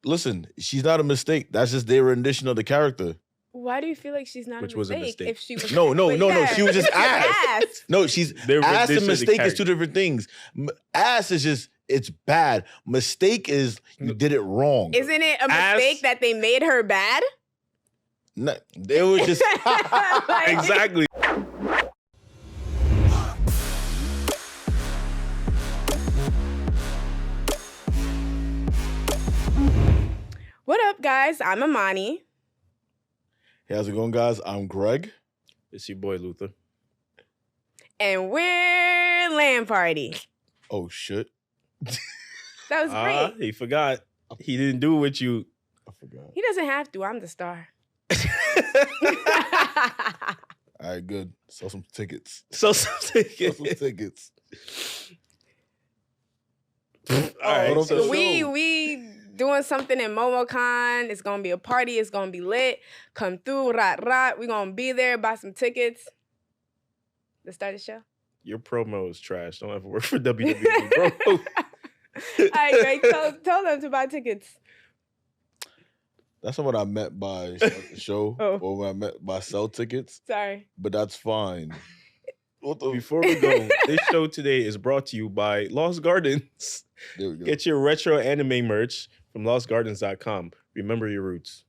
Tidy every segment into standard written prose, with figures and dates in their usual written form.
Listen, she's not a mistake. That's just their rendition of the character. Why do you feel like she's not Which a was a mistake? mistake. If she was No. She was just ass. No, she's Their ass and rendition of the mistake is character. 2 different things. Ass is just, it's bad. Mistake is you did it wrong. Isn't it a mistake that they made her bad? No, they were just Exactly. What up, guys? I'm Amani. Hey, how's it going, guys? I'm Greg. It's your boy Luther. And we're L.A.N Party. Oh, shit. That was great. He forgot. He didn't do it with you. I forgot. He doesn't have to. I'm the star. All right, good. Sell some tickets. So Sell some tickets. All right. Hold on for the we show. doing something in MomoCon. It's gonna be a party. It's gonna be lit. Come through, rot. We gonna be there. Buy some tickets. Let's start the show. Your promo is trash. Don't ever work for WWE, bro. All right, Greg, tell them to buy tickets. That's not what I meant by start the show. Oh. Or what I meant by sell tickets. Sorry. But that's fine. What the? Before we go, this show today is brought to you by Lost Gardens. There we go. Get your retro anime merch from lostgardens.com. Remember your roots.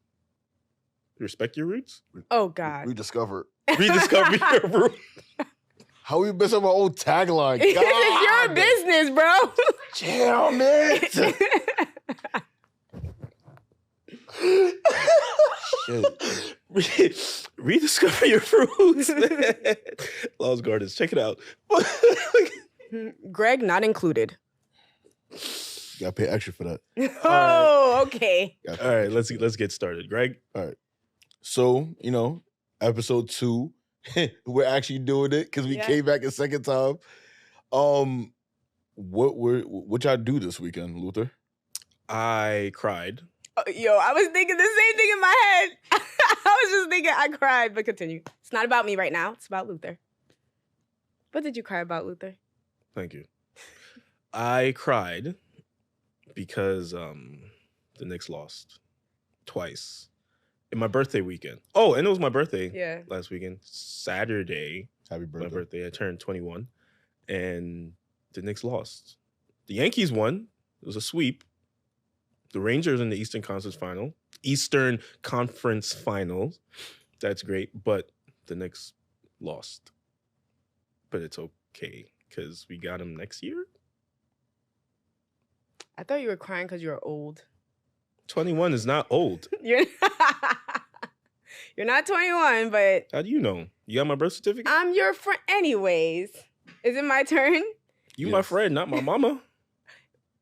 Respect your roots. Oh God. Rediscover. Rediscover your roots. How we mess up our old tagline? It's God. your business, bro. Damn it. Shit. Rediscover your roots, man. Lost Gardens. Check it out. Greg not included. Gotta pay extra for that. Oh, okay. All right, let's get started. Greg? All right. So, episode 2, we're actually doing it because we came back a second time. What y'all do this weekend, Luther? I cried. Yo, I was thinking the same thing in my head. I was just thinking I cried, but continue. It's not about me right now. It's about Luther. What did you cry about, Luther? Thank you. I cried because the Knicks lost twice in my birthday weekend. Oh, and it was my birthday last weekend. Saturday. Happy birthday. My birthday. I turned 21. And the Knicks lost. The Yankees won. It was a sweep. The Rangers in the Eastern Conference Finals. That's great. But the Knicks lost. But it's okay because we got them next year. I thought you were crying because you were old. 21 is not old. You're not 21, but... How do you know? You got my birth certificate? I'm your friend anyways. Is it my turn? You my friend, not my mama.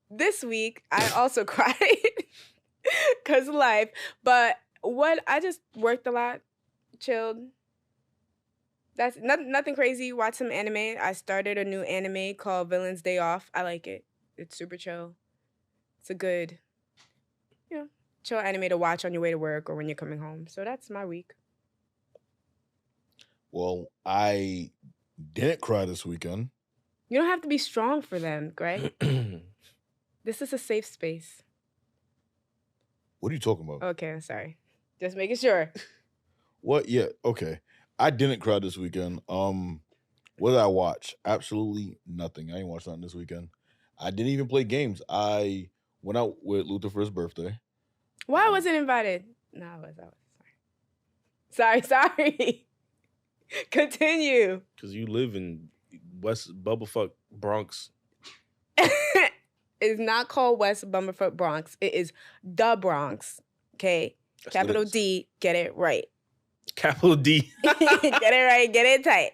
This week, I also cried because life. But I just worked a lot, chilled. That's nothing crazy. Watched some anime. I started a new anime called Villain's Day Off. I like it. It's super chill. It's a good, chill anime to watch on your way to work or when you're coming home. So that's my week. Well, I didn't cry this weekend. You don't have to be strong for them, Greg. This is a safe space. What are you talking about? Okay, I'm sorry. Just making sure. What? Yeah, okay. I didn't cry this weekend. What did I watch? Absolutely nothing. I ain't watched nothing this weekend. I didn't even play games. I went out with Luther for his birthday. Why wasn't invited? No, I was. Sorry. Continue. Because you live in West Bumblefuck Bronx. It's not called West Bumblefuck Bronx. It is the Bronx. Okay? That's Capital what it is. D. Get it right. Capital D. Get it right. Get it tight.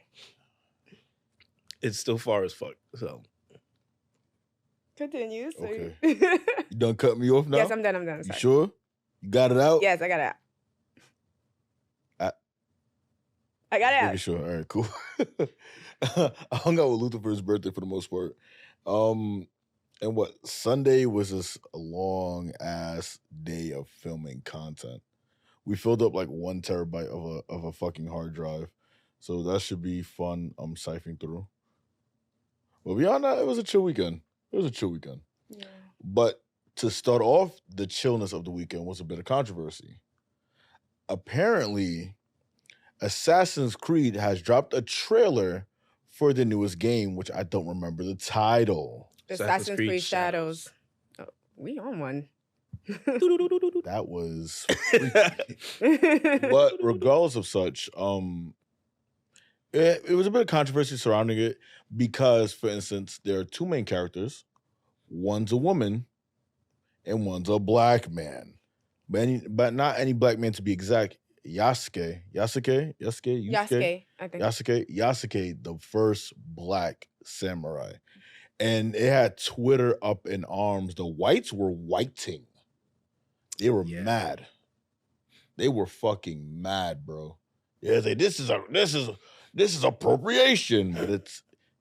It's still far as fuck. So Continue. So Okay. You done cut me off now? Yes, I'm done. I'm You sorry. sure? You got it out? Yes, I got it out. I got it Making out. sure. All right, cool. I hung out with Luther for his birthday for the most part. And Sunday was just a long ass day of filming content. We filled up like 1 terabyte of a fucking hard drive. So that should be fun siphoning through. But beyond that, it was a chill weekend. Yeah. But to start off the chillness of the weekend was a bit of controversy. Apparently, Assassin's Creed has dropped a trailer for the newest game, which I don't remember the title. Assassin's Creed Shadows. Oh, we on one. That was freaky. But regardless of such, it was a bit of controversy surrounding it because, for instance, there are two main characters. One's a woman and one's a black man. But not any black man to be exact. Yasuke, I think. Yasuke, the first black samurai. And it had Twitter up in arms. The whites were whiting. They were mad. They were fucking mad, bro. Yeah, this is appropriation, but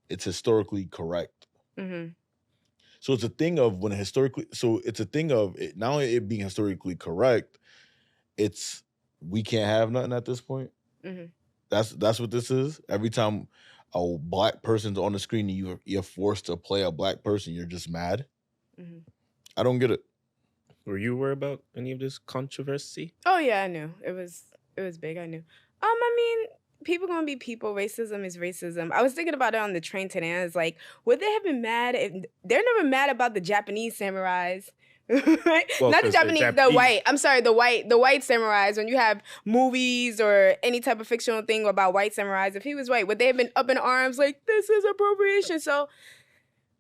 it's historically correct. Mm-hmm. So it's a thing of when historically. So it's a thing of it, not only it being historically correct. It's we can't have nothing at this point. Mm-hmm. That's what this is. Every time a black person's on the screen and you're forced to play a black person, you're just mad. Mm-hmm. I don't get it. Were you aware about any of this controversy? Oh yeah, I knew. It was big, I knew. I mean, people gonna be people. Racism is racism. I was thinking about it on the train today. I was like, would they have been mad if they're never mad about the Japanese samurais? Right? Well, not the Japanese, the white. I'm sorry, the white samurais. When you have movies or any type of fictional thing about white samurais, if he was white, would they have been up in arms like this is appropriation? So,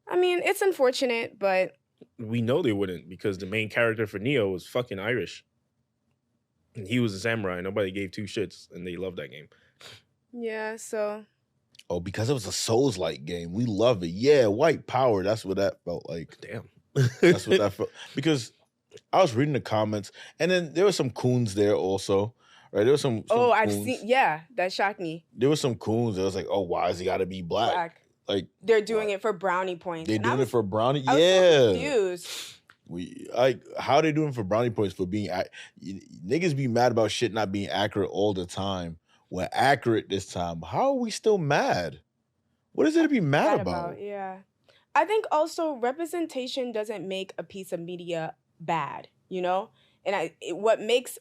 I mean, it's unfortunate, but we know they wouldn't because the main character for Neo was fucking Irish, and he was a samurai. Nobody gave two shits, and they loved that game. Yeah. So. Oh, because it was a Souls-like game. We love it. Yeah, white power. That's what that felt like. Damn. That's what that felt. Because I was reading the comments, and then there were some coons there also, right? There was some Oh, coons. I've seen. Yeah, that shocked me. There was some coons that was like, "Oh, why has he got to be black?" Like they're doing it for brownie points. They're doing it for brownie. I was so confused. How they doing for brownie points for being niggas be mad about shit not being accurate all the time. When accurate this time, how are we still mad? What is it to be mad about? Yeah. I think also representation doesn't make a piece of media bad, you know? And what makes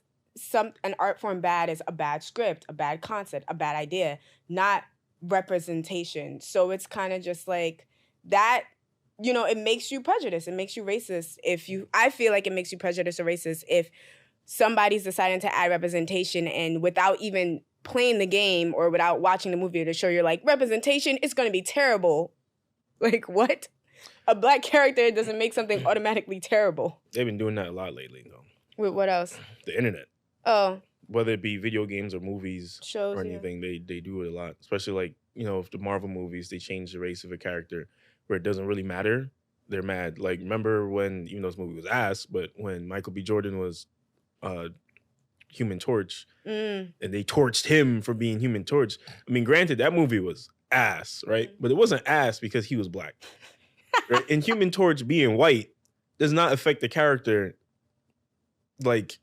an art form bad is a bad script, a bad concept, a bad idea, not representation. So it's kind of just like that, you know, it makes you prejudiced. It makes you racist. I feel like it makes you prejudiced or racist if somebody's deciding to add representation and without even playing the game or without watching the movie to show you're like, representation is going to be terrible. Like, what? A black character doesn't make something automatically terrible. They've been doing that a lot lately, though. With what else? The internet. Oh. Whether it be video games or movies shows or anything, they do it a lot. Especially like, you know, if the Marvel movies, they change the race of a character where it doesn't really matter. They're mad. Like, remember when, even though this movie was ass, but when Michael B. Jordan was Human Torch and they torched him for being Human Torch. I mean, granted, that movie was ass, right? But it wasn't ass because he was black. Right? And Human Torch being white does not affect the character like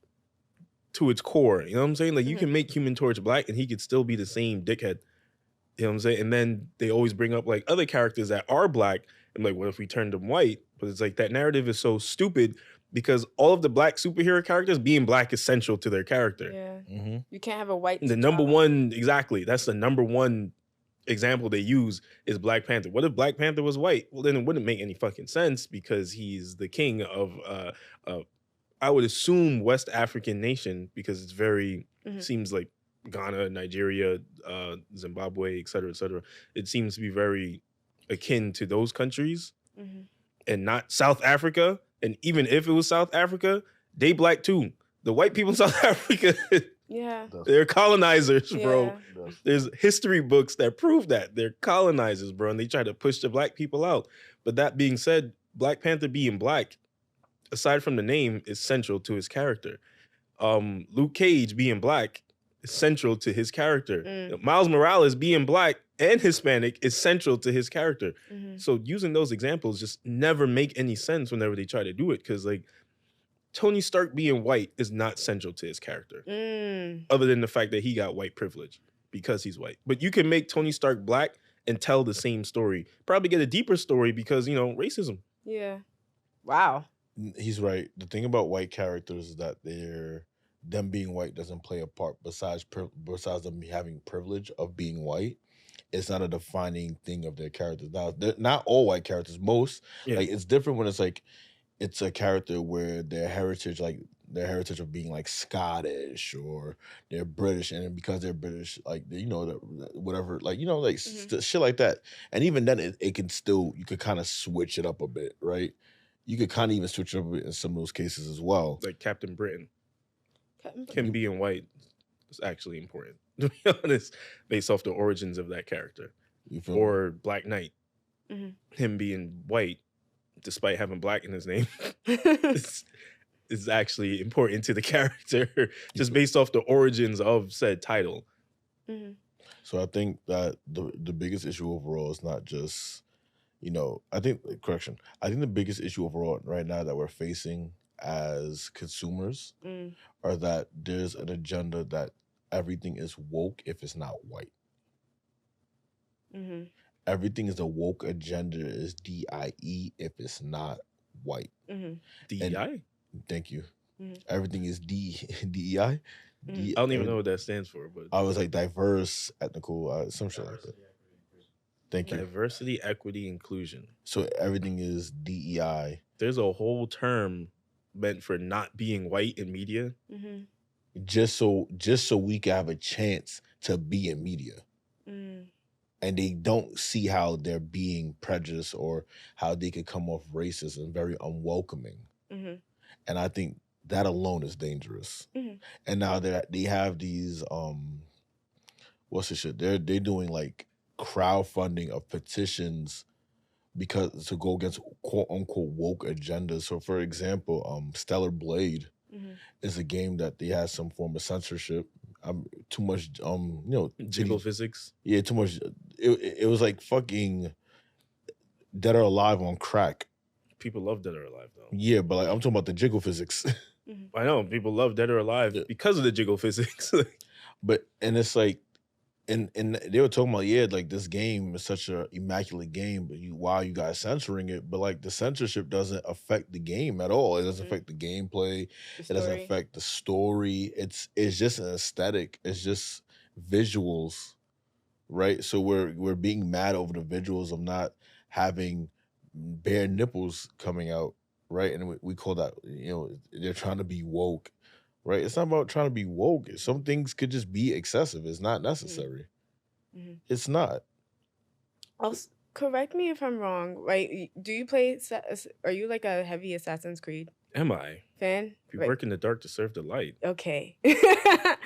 to its core. You know what I'm saying? Like you can make Human Torch black and he could still be the same dickhead. You know what I'm saying? And then they always bring up like other characters that are black. And like, what if we turned them white? But it's like that narrative is so stupid because all of the black superhero characters being black is central to their character. Yeah. Mm-hmm. You can't have a white. The number one, exactly. That's the number one example they use is Black Panther. What if Black Panther was white? Well, then it wouldn't make any fucking sense because he's the king of, I would assume, West African nation because it's very, seems like Ghana, Nigeria, Zimbabwe, et cetera, et cetera. It seems to be very akin to those countries and not South Africa. And even if it was South Africa, they black too. The white people in South Africa, they're colonizers, bro. Yeah. There's history books that prove that. They're colonizers, bro, and they try to push the black people out. But that being said, Black Panther being black, aside from the name, is central to his character. Luke Cage being black is central to his character. Miles Morales being black and Hispanic is central to his character. So using those examples just never make any sense whenever they try to do it because, like, Tony Stark being white is not central to his character, other than the fact that he got white privilege because he's white. But you can make Tony Stark black and tell the same story. Probably get a deeper story because, you know, racism. Yeah. Wow. He's right. The thing about white characters is that them being white doesn't play a part besides them having privilege of being white. It's not a defining thing of their characters. Now, not all white characters. Most like it's different when it's like it's a character where their heritage of being like Scottish or they're British, and because they're British, like whatever, like like shit like that. And even then, it can still you could kind of switch it up a bit, right? You could kind of even switch it up a bit in some of those cases as well. Like Captain Britain. Him being white is actually important, to be honest, based off the origins of that character. Or Black Knight. Him being white, despite having black in his name, is actually important to the character, just based off the origins of said title. So I think that the biggest issue overall is not just, I think the biggest issue overall right now that we're facing as consumers are that there's an agenda that everything is woke if it's not white. Everything is a woke agenda is DIE if it's not white. DEI? Thank you. Everything is DEI. I don't even know what that stands for, but I was like diverse, ethnical, some shit like that. Thank you. Diversity, equity, inclusion. So everything is DEI. There's a whole term meant for not being white in media. Just so we can have a chance to be in media. And they don't see how they're being prejudiced or how they could come off racist and very unwelcoming. And I think that alone is dangerous. And now that they have these what's the shit? They're doing like crowdfunding of petitions because to go against quote unquote woke agendas. So for example, Stellar Blade is a game that they have some form of censorship. Too much jiggle physics. Yeah, too much. It was like fucking Dead or Alive on crack. People love Dead or Alive though. Yeah, but like I'm talking about the jiggle physics. I know people love Dead or Alive because of the jiggle physics. And it's like, and they were talking about like this game is such an immaculate game, but why you guys censoring it? But like the censorship doesn't affect the game at all. It doesn't affect the gameplay. It doesn't affect the story. It's just an aesthetic. It's just visuals, right? So we're being mad over the visuals of not having bare nipples coming out, right? And we call that they're trying to be woke. Right, it's not about trying to be woke. Some things could just be excessive. It's not necessary. It's not. Also, correct me if I'm wrong. Right? Do you play? Are you like a heavy Assassin's Creed? Am I fan? We work in the dark to serve the light. Okay. I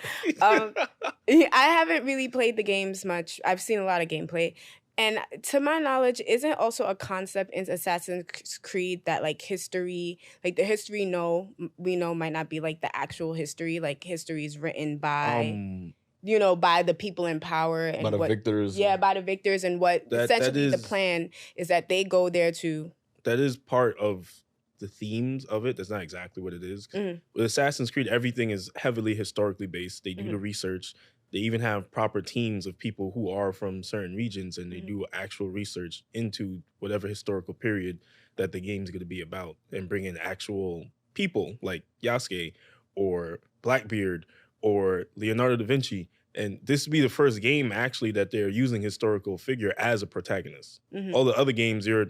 haven't really played the games much. I've seen a lot of gameplay. And to my knowledge, isn't also a concept in Assassin's Creed that like history, like the history we know might not be like the actual history. Like history is written by, by the people in power and by the victors. Yeah, by the victors, and what essentially the plan is that they go there to. That is part of the themes of it. That's not exactly what it is. With Assassin's Creed, everything is heavily historically based. They do the research. They even have proper teams of people who are from certain regions, and they do actual research into whatever historical period that the game's going to be about, and bring in actual people like Yasuke or Blackbeard or Leonardo da Vinci. And this would be the first game actually that they're using historical figure as a protagonist. All the other games, you're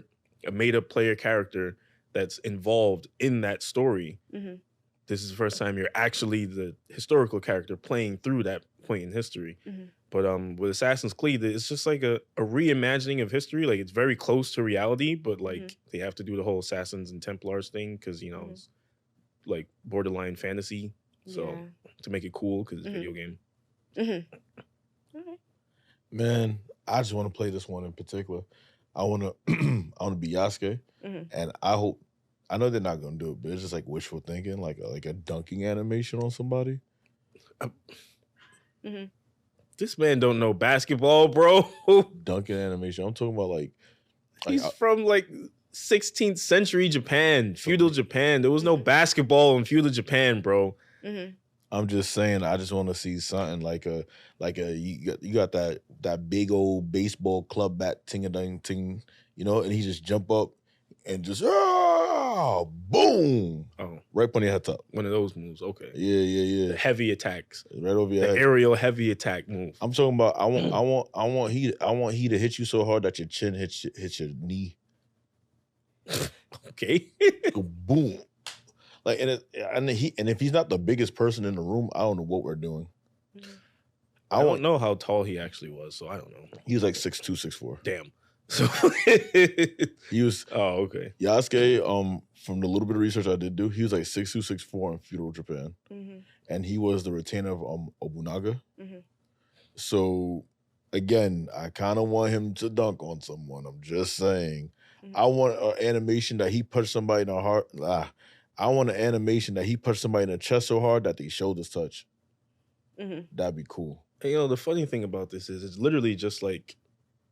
a made-up player character that's involved in that story. This is the first time you're actually the historical character playing through that point in history. But with Assassin's Creed, it's just like a reimagining of history. Like it's very close to reality, but like they have to do the whole Assassins and Templars thing because it's like borderline fantasy. So to make it cool because it's a video game. Man, I just want to play this one in particular. I want to be Yasuke, and I know they're not gonna do it, but it's just like wishful thinking, like a dunking animation on somebody. This man don't know basketball, bro. Dunking animation. I'm talking about he's from like 16th century Japan, feudal Japan. There was no basketball in feudal Japan, bro. I'm just saying. I just want to see something like a you got that big old baseball club bat ting-a-ding ting, and he just jump up and just pow, boom. Oh, right on your head top. One of those moves. Okay. Yeah. The heavy attacks. Right over your head. The aerial heavy attack move. I'm talking about. I want he to hit you so hard that your chin hits your knee. Okay. Go boom. Like and if he's not the biggest person in the room, I don't know what we're doing. I don't know how tall he actually was, so I don't know. He was like 6'2", 6'4". Damn. So he was. Oh, okay. Yasuke, from the little bit of research I did do, he was like 6'2", 6'4" in feudal Japan, and he was the retainer of Obunaga. So, again, I kind of want him to dunk on someone. I'm just saying. I want an animation that he punched somebody in the heart. I want an animation that he punched somebody in the chest so hard that they shoulders touch. That'd be cool. You know, the funny thing about this is it's literally just like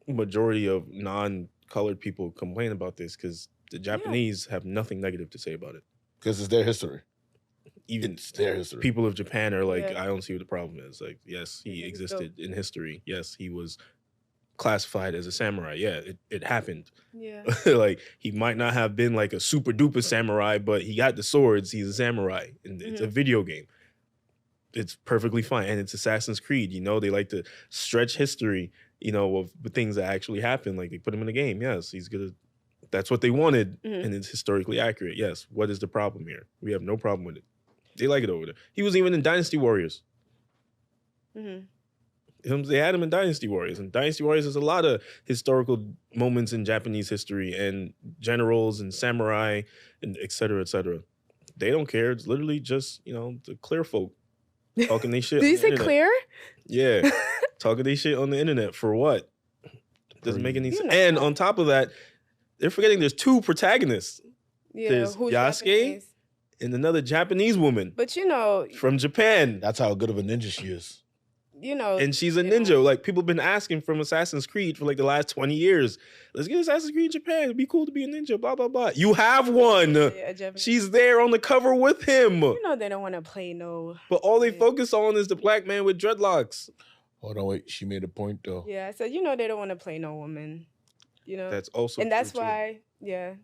majority of non-colored people complain about this because the Japanese have nothing negative to say about it. Because it's their history. Even it's their history. People of Japan are like, I don't see what the problem is. Like, yes, he existed in history. Yes, he was classified as a samurai. Yeah, it happened. Yeah. Like, he might not have been like a super duper samurai, but he got the swords. He's a samurai. And it's a video game. It's perfectly fine. And it's Assassin's Creed. You know, they like to stretch history, you know, of the things that actually happened. Like, they put him in a game. Yes, he's going to. That's what they wanted. And it's historically accurate. Yes. What is the problem here? We have no problem with it. They like it over there. He was even in Dynasty Warriors. They had him in Dynasty Warriors. And Dynasty Warriors is a lot of historical moments in Japanese history and generals and samurai and et cetera, et cetera. They don't care. It's literally just, you know, the clear folk talking their shit. Did you say clear? Yeah. Talking their shit on the internet for what? Doesn't make any sense. And on top of that, they're forgetting there's two protagonists. Yeah, there's Yasuke Japanese? And another Japanese woman. But you know, from Japan. That's how good of a ninja she is. You know, and she's a ninja. Know. Like, people have been asking from Assassin's Creed for like the last 20 years. Let's get Assassin's Creed in Japan. It'd be cool to be a ninja, blah, blah, blah. You have one. Yeah, she's there on the cover with him. You know, they don't want to play no. But all they focus on is the black man with dreadlocks. Hold on, wait. She made a point, though. Yeah, I said, you know, they don't want to play no woman. You know? That's also and that's why,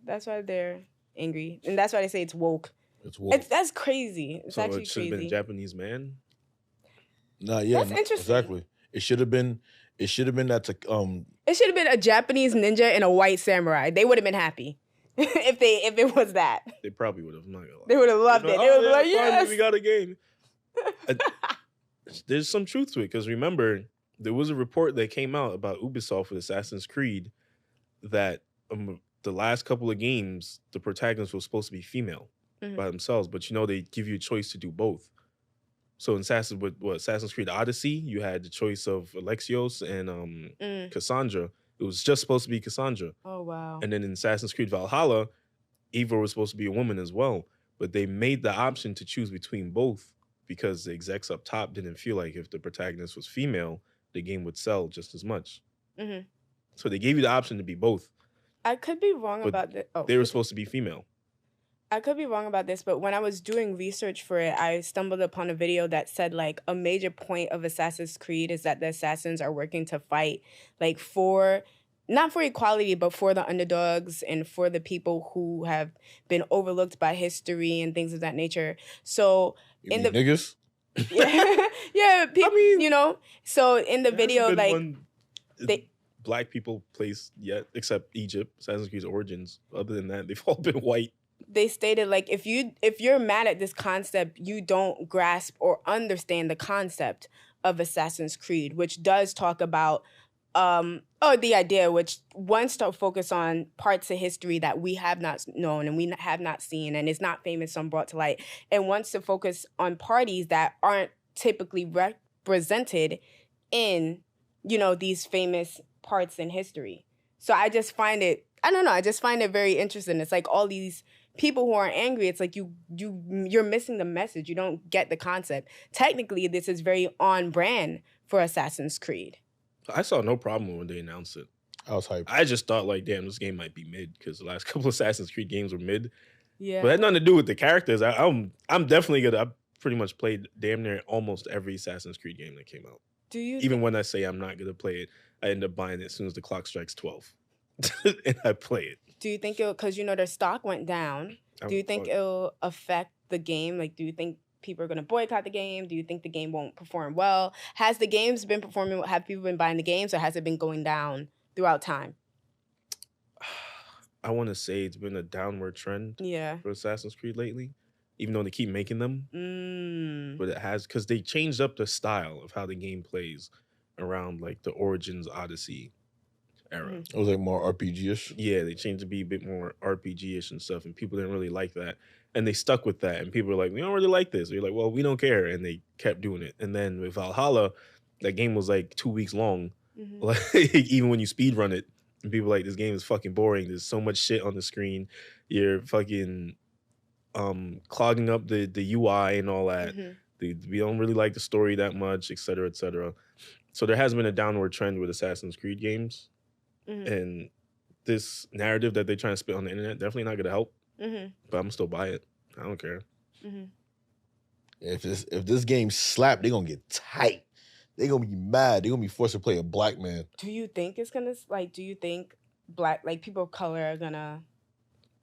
that's why they're angry. And that's why they say it's woke. It's woke. That's crazy. It's actually it should have been a Japanese man? That's interesting. Exactly. It should have been that It should have been a Japanese ninja and a white samurai. They would have been happy if it was that. They probably would have. I'm not gonna lie. They would have loved it. They would have like, yes, we got a game. There's some truth to it because remember, there was a report that came out about Ubisoft with Assassin's Creed that the last couple of games, the protagonists were supposed to be female by themselves, but you know they give you a choice to do both. So in Assassin's Creed Odyssey, you had the choice of Alexios and Cassandra. It was just supposed to be Cassandra. Oh, wow. And then in Assassin's Creed Valhalla, Eva was supposed to be a woman as well. But they made the option to choose between both because the execs up top didn't feel like if the protagonist was female, the game would sell just as much. So they gave you the option to be both. I could be wrong about this. Oh, they were supposed to be female. I could be wrong about this, but when I was doing research for it, I stumbled upon a video that said, like, a major point of Assassin's Creed is that the assassins are working to fight, like, not for equality, but for the underdogs and for the people who have been overlooked by history and things of that nature. So, niggas? Yeah, people, I mean, you know, so in the video, like, black people place yet, except Egypt, Assassin's Creed's origins. Other than that, they've all been white. They stated, like, if you're mad at this concept, you don't grasp or understand the concept of Assassin's Creed, which does talk about the idea, which wants to focus on parts of history that we have not known and we have not seen and is not famous and brought to light, and wants to focus on parties that aren't typically represented in, you know, these famous parts in history. So I just find it, I just find it very interesting. It's like all these people who are angry, it's like you're missing the message. You don't get the concept. Technically, this is very on brand for Assassin's Creed. I saw no problem when they announced it. I was hyped. I just thought, like, damn, this game might be mid because the last couple of Assassin's Creed games were mid. Yeah. But it had nothing to do with the characters. I'm definitely gonna. I pretty much played damn near almost every Assassin's Creed game that came out. Do you? Even when I say I'm not gonna play it, I end up buying it as soon as the clock strikes 12, and I play it. Do you think because, you know, their stock went down, Do you think it'll affect the game? Like, do you think people are going to boycott the game? Do you think the game won't perform well? Has the games been performing? Have people been buying the games, or has it been going down throughout time? I want to say it's been a downward trend for Assassin's Creed lately, even though they keep making them. But it has, because they changed up the style of how the game plays around like the Origins Odyssey era. It was like more RPG-ish. Yeah, they changed to be a bit more RPG-ish and stuff, and people didn't really like that. And they stuck with that, and people were like, we don't really like this. You're like, well, we don't care. And they kept doing it. And then with Valhalla, that game was like 2 weeks long. Like, even when you speed run it, and people were like, this game is fucking boring. There's so much shit on the screen. You're fucking clogging up the UI and all that. We don't really like the story that much, et cetera, et cetera. So there has been a downward trend with Assassin's Creed games. And this narrative that they're trying to spit on the internet, definitely not going to help. But I'm going to still buy it. I don't care. If this game slap, they're going to get tight. They're going to be mad. They're going to be forced to play a black man. Do you think it's going to, like, do you think people of color are going to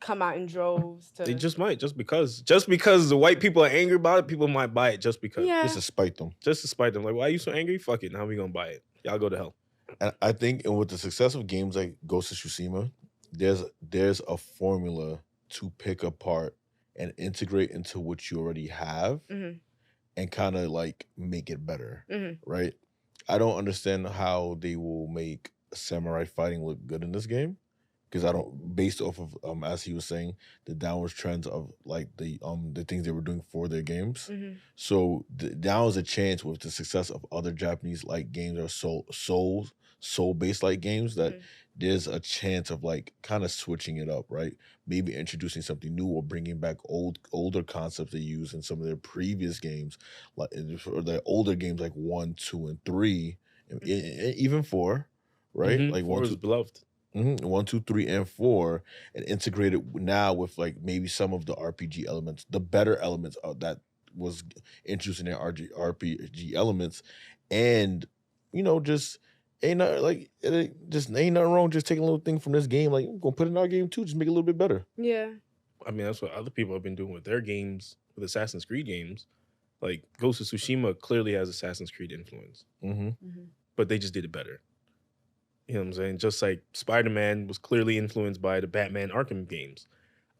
come out in droves? They just might, just because the white people are angry about it, people might buy it just because. Just to spite them. Like, why are you so angry? Fuck it. Now we going to buy it. Y'all go to hell. And I think, and with the success of games like Ghost of Tsushima, there's a formula to pick apart and integrate into what you already have and kind of like make it better, right? I don't understand how they will make samurai fighting look good in this game, because I don't, based off of as he was saying, the downward trends of like the things they were doing for their games. So now is a chance with the success of other Japanese like games or soul based like games that there's a chance of like kind of switching it up, right? Maybe introducing something new or bringing back older concepts they use in some of their previous games, like or the older games like 1, 2, and 3, and even 4, right? Like 4 is beloved. 1, 2, 3, and 4, and integrate it now with like maybe some of the RPG elements, the better elements of that was introduced in their RPG elements, and just ain't nothing wrong just taking a little thing from this game, like we're gonna put it in our game too, just make it a little bit better. I mean, that's what other people have been doing with their games, with Assassin's Creed games. Like Ghost of Tsushima clearly has Assassin's Creed influence, but they just did it better. You know what I'm saying? Just like Spider-Man was clearly influenced by the Batman Arkham games.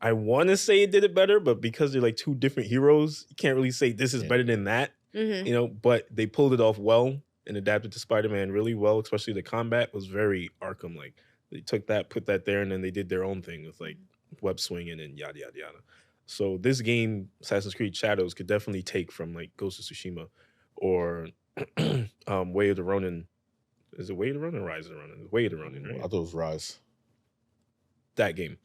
I want to say it did it better, but because they're like two different heroes, you can't really say this is better than that. But they pulled it off well and adapted to Spider-Man really well, especially the combat was very Arkham-like. They took that, put that there, and then they did their own thing with like web swinging and yada, yada, yada. So this game, Assassin's Creed Shadows, could definitely take from like Ghost of Tsushima or Way of the Ronin. Is it Way of the Ronin or Rise of the Ronin? Way of the Ronin, right? I thought it was Rise. That game.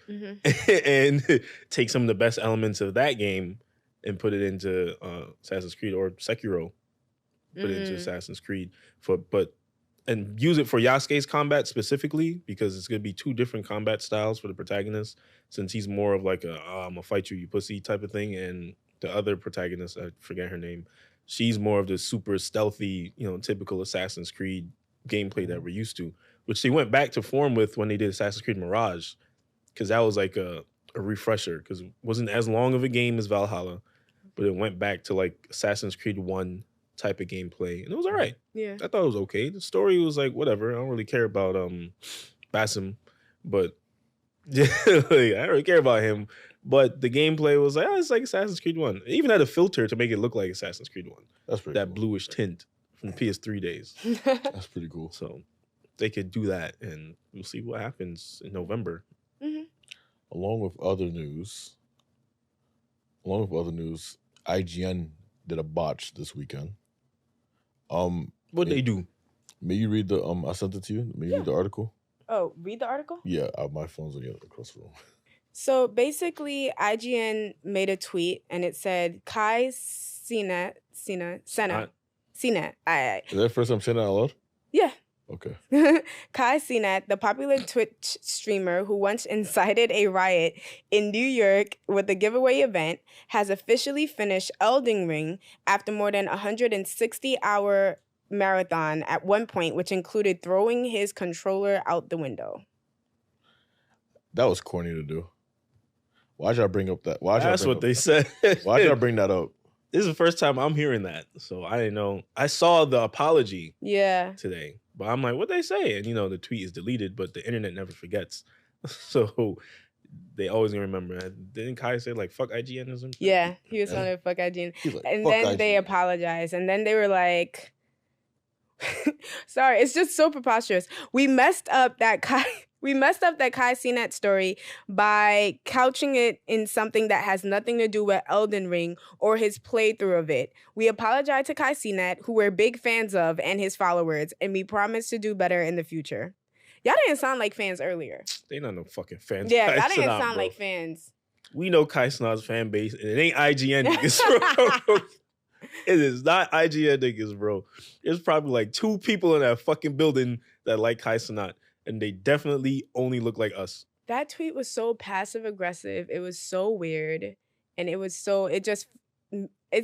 And take some of the best elements of that game and put it into Assassin's Creed, or Sekiro. Put it into Assassin's Creed. And use it for Yasuke's combat specifically, because it's going to be two different combat styles for the protagonist, since he's more of like a I'm gonna fight you, you pussy type of thing. And the other protagonist, I forget her name, she's more of the super stealthy, typical Assassin's Creed gameplay that we're used to, which they went back to form with when they did Assassin's Creed Mirage, because that was like a refresher, because it wasn't as long of a game as Valhalla, but it went back to like Assassin's Creed 1 type of gameplay, and it was all right. I thought it was okay. The story was like whatever. I don't really care about Basim, but I don't really care about him. But the gameplay was like, it's like Assassin's Creed 1. It even had a filter to make it look like Assassin's Creed 1. That's pretty cool. Bluish tint from PS3 days. That's pretty cool. So they could do that, and we'll see what happens in November. Along with other news, IGN did a botch this weekend. What'd they do? May you read the I sent it to you? May you read the article? Oh, read the article? Yeah, my phone's on the other across the room. So basically, IGN made a tweet and it said Kai Cenat. Is that the first time saying that out loud? Yeah. Okay. Kai Cenat, the popular Twitch streamer who once incited a riot in New York with a giveaway event, has officially finished Elden Ring after more than 160-hour marathon at one point, which included throwing his controller out the window. That was corny to do. Why'd y'all bring up that? That's what they said. Why'd y'all bring that up? This is the first time I'm hearing that, so I didn't know. I saw the apology today, but I'm like, what they say? And the tweet is deleted, but the internet never forgets. So they always gonna remember. Didn't Kai say like fuck IGN or something? Yeah, he was telling fuck IGN. Like, and fuck then IGN. They apologized, and then they were like, sorry, it's just so preposterous. We messed up that Kai CNET story by couching it in something that has nothing to do with Elden Ring or his playthrough of it. We apologize to Kai CNET, who we're big fans of, and his followers, and we promise to do better in the future. Y'all didn't sound like fans earlier. They not no fucking fans. Yeah, y'all didn't sound like fans. We know Kai Cenat's fan base, and it ain't IGN niggas, bro. It is not IGN niggas, bro. There's probably like 2 people in that fucking building that like Kai Cenat, and they definitely only look like us. That tweet was so passive aggressive. It was so weird, and it's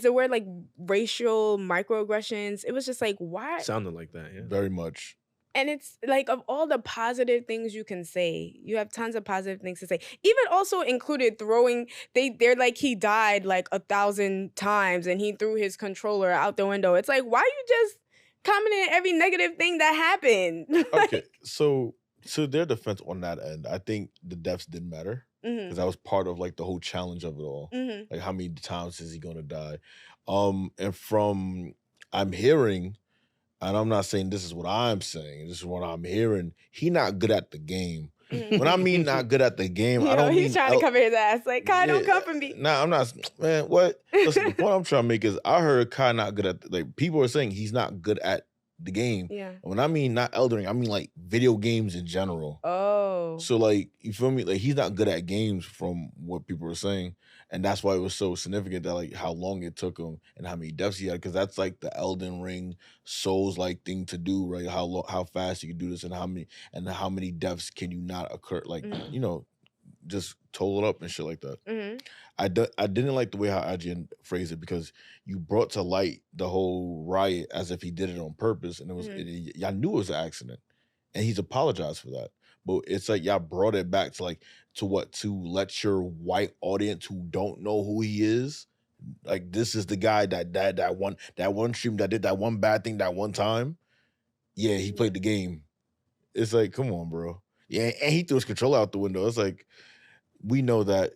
a word like racial microaggressions. It was just like, why? Sounded like that, yeah. Very much. And it's like, of all the positive things you can say, you have tons of positive things to say. Even also included throwing, they're like, he died like 1,000 times and he threw his controller out the window. It's like, why you just commenting every negative thing that happened? Okay, so to their defense on that end, I think the deaths didn't matter. Because that was part of like the whole challenge of it all. Like, how many times is he gonna die? And from I'm hearing, and I'm not saying this is what I'm saying, this is what I'm hearing, he not good at the game. When I mean not good at the game, I don't mean... He's trying to cover his ass. Like, Kai, don't come for me. Nah, I'm not... Man, what? Listen, the point I'm trying to make is I heard Kai not good at... Like, people are saying he's not good at the game. Yeah. And when I mean not Elden Ring, I mean like video games in general. Oh. So like, you feel me? Like, he's not good at games from what people are saying. And that's why it was so significant that like how long it took him and how many deaths he had. Because that's like the Elden Ring Souls-like thing to do, right? How fast you can do this and how many deaths can you not occur? Like, just total it up and shit like that. I didn't like the way how IGN phrased it, because you brought to light the whole riot as if he did it on purpose, and it was y'all knew it was an accident, and he's apologized for that. But it's like y'all brought it back to let your white audience who don't know who he is, like, this is the guy that one stream that did that one bad thing that one time. Yeah, he played the game. It's like, come on, bro. Yeah, and he threw his controller out the window. It's like, we know that.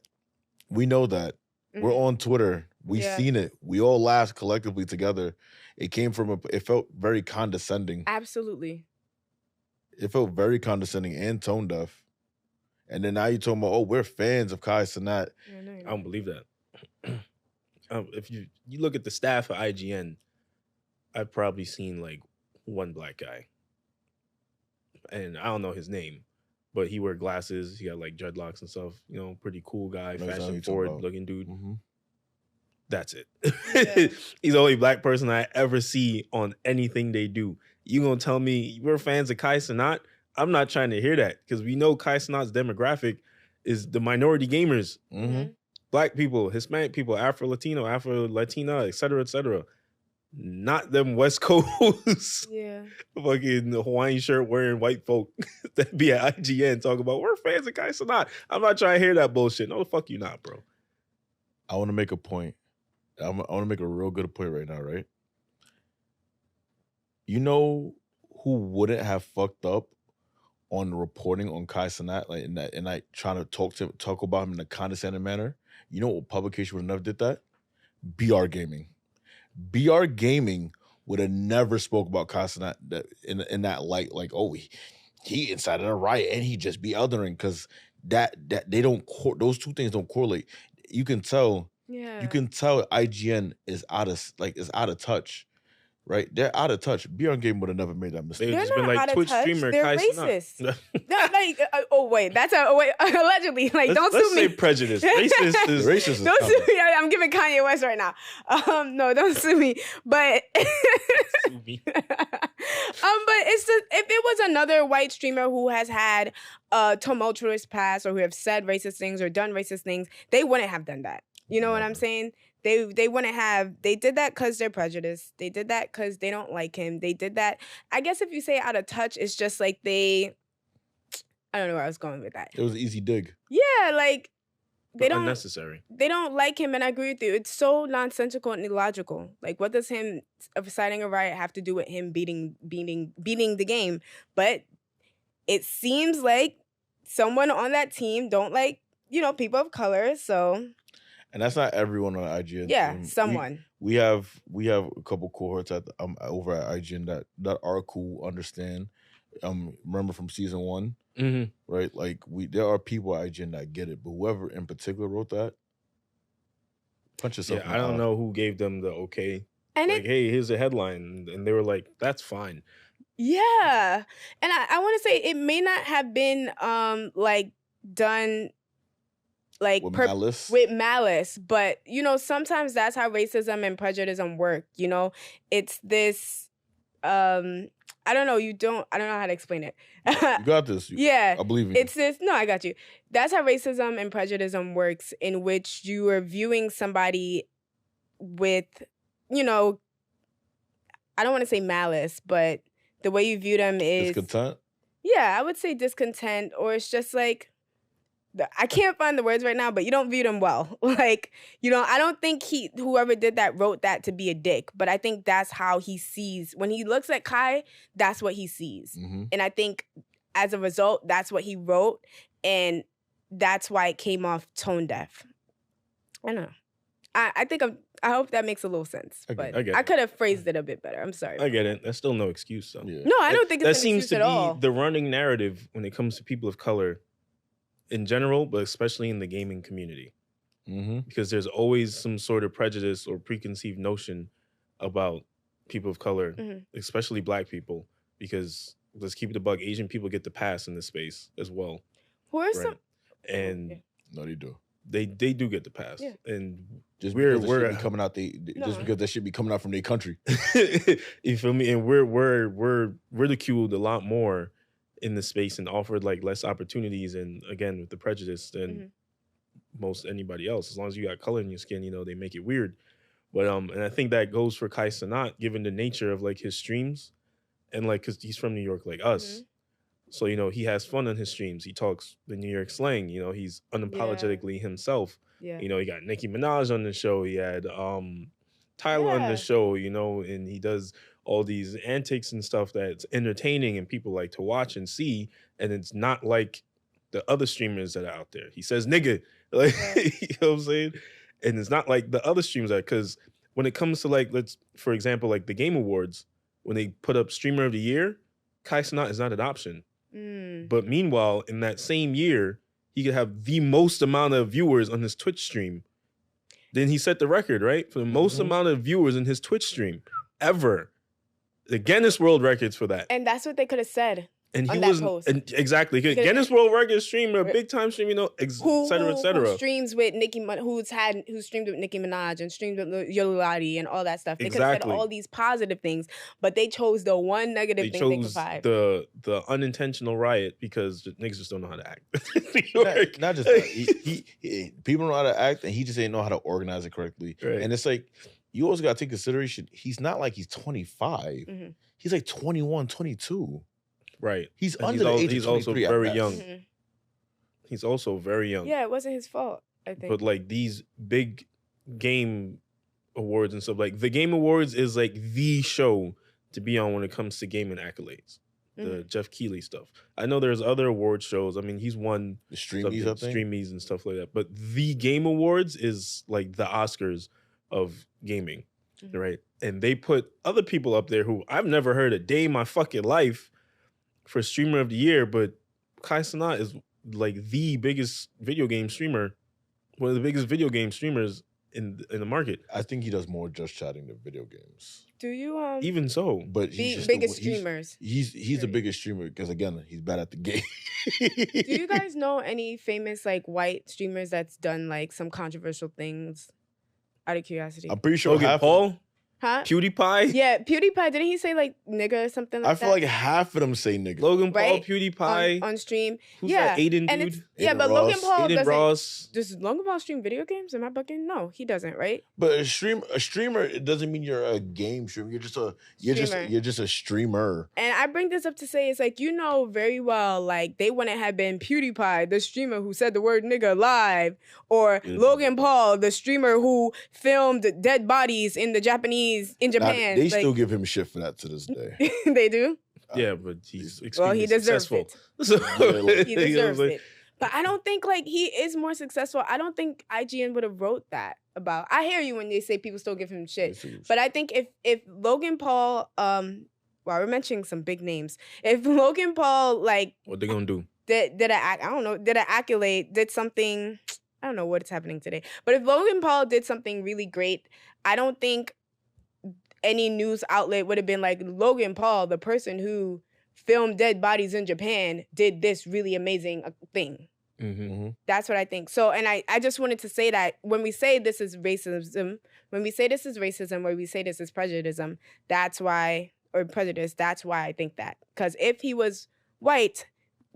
We're on Twitter. We've seen it. We all laughed collectively together. It came from it felt very condescending. Absolutely. It felt very condescending and tone deaf. And then now you're talking about, oh, we're fans of Kai Cenat. I don't believe that. If you look at the staff of IGN, I've probably seen like one black guy. And I don't know his name, but he wear glasses. He got like dreadlocks and stuff. Pretty cool guy, fashion forward looking dude. That's it. Yeah. He's the only black person I ever see on anything they do. You gonna tell me we're fans of Kai Cenat? I'm not trying to hear that, because we know Kai Cenat's demographic is the minority gamers. Black people, Hispanic people, Afro-Latino, Afro-Latina, et cetera, not them West Coast, fucking Hawaiian shirt wearing white folk that be at IGN talking about we're fans of Kai Cenat. I'm not trying to hear that bullshit. No, the fuck you not, bro. I want to make a point. I want to make a real good point right now, right? You know who wouldn't have fucked up on reporting on Kai Cenat, like and like trying to talk about him in a condescending manner? You know what publication would have never did that? BR Gaming. BR Gaming would have never spoke about Kai Cenat in that light, like, oh, he incited a riot and he just be Elden Ring, because that they don't those two things don't correlate. You can tell. Yeah. You can tell IGN is out of touch. Right? They're out of touch. BR Game would have never made that mistake. They're just been like Twitch streamer. They're racist. Allegedly. Like, don't sue me. Let's say prejudice. Racist is racist. Don't sue me. I'm giving Kanye West right now. No, don't sue me. But sue me. But it's just, if it was another white streamer who has had a tumultuous past, or who have said racist things or done racist things, they wouldn't have done that. You know what I'm saying? They wouldn't have. They did that because they're prejudiced. They did that because they don't like him. They did that. I guess if you say out of touch, it's just like I don't know where I was going with that. It was an easy dig. Yeah, like, unnecessary. They don't like him, and I agree with you. It's so nonsensical and illogical. Like, what does him inciting a riot have to do with him beating the game? But it seems like someone on that team don't like, people of color. So, and that's not everyone on IGN. Yeah, someone. We have a couple cohorts at over at IGN that are cool, understand. Remember from season 1, right? Like there are people at IGN that get it, but whoever in particular wrote that, punch yourself. Yeah, I don't know who gave them the okay. And like, hey, here's a headline, and they were like, that's fine. Yeah, and I want to say it may not have been like done like with malice, but sometimes that's how racism and prejudice work. It's this I don't know. I don't know how to explain it. You got this. Yeah. I believe in you. It's this. No, I got you. That's how racism and prejudice works, in which you are viewing somebody with, I don't want to say malice, but the way you view them is... Discontent? Yeah, I would say discontent, or it's just like... I can't find the words right now, but you don't view them well. Like, I don't think whoever did that wrote that to be a dick, but I think that's how he sees, when he looks at Kai, that's what he sees. Mm-hmm. And I think as a result, that's what he wrote, and that's why it came off tone deaf. I don't know. I hope that makes a little sense, but I could have phrased it a bit better. I'm sorry. I get it. That's still no excuse, though. Yeah. No, I don't think it's an excuse at all. That seems to be the running narrative when it comes to people of color in general, but especially in the gaming community. Mm-hmm. Because there's always some sort of prejudice or preconceived notion about people of color, especially Black people, because let's keep it a buck, Asian people get the pass in this space as well. Who are some... And... No, they do. They do get the pass. Yeah. And just because we're coming out just because that should be coming out from their country. You feel me? And we're ridiculed a lot more in the space and offered like less opportunities, and again with the prejudice than most anybody else. As long as you got color in your skin, they make it weird. But and I think that goes for Kai Cenat, given the nature of like his streams, and like because he's from New York like us, so he has fun on his streams. He talks the New York slang. He's unapologetically himself. Yeah. He got Nicki Minaj on the show. He had Tyler on the show. And he does all these antics and stuff that's entertaining and people like to watch and see. And it's not like the other streamers that are out there. He says nigga, like you know what I'm saying? And it's not like the other streamers are, because when it comes to like, for example, like the Game Awards, when they put up Streamer of the Year, Kai Cenat is not an option. But meanwhile, in that same year, he could have the most amount of viewers on his Twitch stream. Then he set the record, right? For the most amount of viewers in his Twitch stream ever. The Guinness World Records for that. And that's what they could have said. And he was exactly Guinness World Records streamer, big time stream, et cetera, et cetera. Who streams with who streamed with Nicki Minaj and streamed with Yolati and all that stuff. They could have said all these positive things, but they chose the one negative thing they could find. The unintentional riot because niggas just don't know how to act. Not just that. He people know how to act, and he just ain't know how to organize it correctly. Right. And it's like, you always got to take consideration. He's not like he's 25. He's like 21, 22. Right. He's under the age of 23. He's also very young. He's also very young. Yeah, it wasn't his fault, I think. But like these big game awards and stuff, like the Game Awards is like the show to be on when it comes to gaming accolades. The Jeff Keighley stuff. I know there's other award shows. I mean, he's won the Streamies, I think. Streamies and stuff like that. But the Game Awards is like the Oscars of gaming, right? And they put other people up there who I've never heard a day in my fucking life for Streamer of the Year, but Kai Cenat is like the biggest video game streamer, one of the biggest video game streamers in the market. I think he does more just chatting than video games. Do you even so? But he's just biggest streamers. He's the biggest streamer because again he's bad at the game. Do you guys know any famous like white streamers that's done like some controversial things? Out of curiosity, I'm pretty sure Paul. Huh? PewDiePie? Yeah, PewDiePie. Didn't he say like nigga or something like that? I feel like half of them say nigga. Logan Paul, Right? PewDiePie. On stream. Who's that? Aiden And dude? yeah, Aiden but Ross. Logan Paul Aiden Ross. Does Logan Paul stream video games? Am I bugging? No, he doesn't, right? But a streamer, it doesn't mean you're a game streamer. You're just a streamer. And I bring this up to say it's like, you know very well, like they wouldn't have been PewDiePie, the streamer who said the word nigga live, or Logan Paul, the streamer who filmed dead bodies in Japan. They still give him shit for that to this day. They do? Yeah, but he's extremely he deserves successful. He deserves it. But I don't think like he is more successful. I don't think IGN would have wrote that about. I hear you when they say people still give him shit. But I think if Logan Paul, well, we're mentioning some big names. If Logan Paul like what they gonna do? Did an accolade, did something, I don't know what's happening today. But if Logan Paul did something really great, I don't think any news outlet would have been like, Logan Paul, the person who filmed dead bodies in Japan, did this really amazing thing. Mm-hmm. That's what I think. So, and I just wanted to say that when we say this is racism, when we say this is prejudice, that's why I think that. Because if he was white,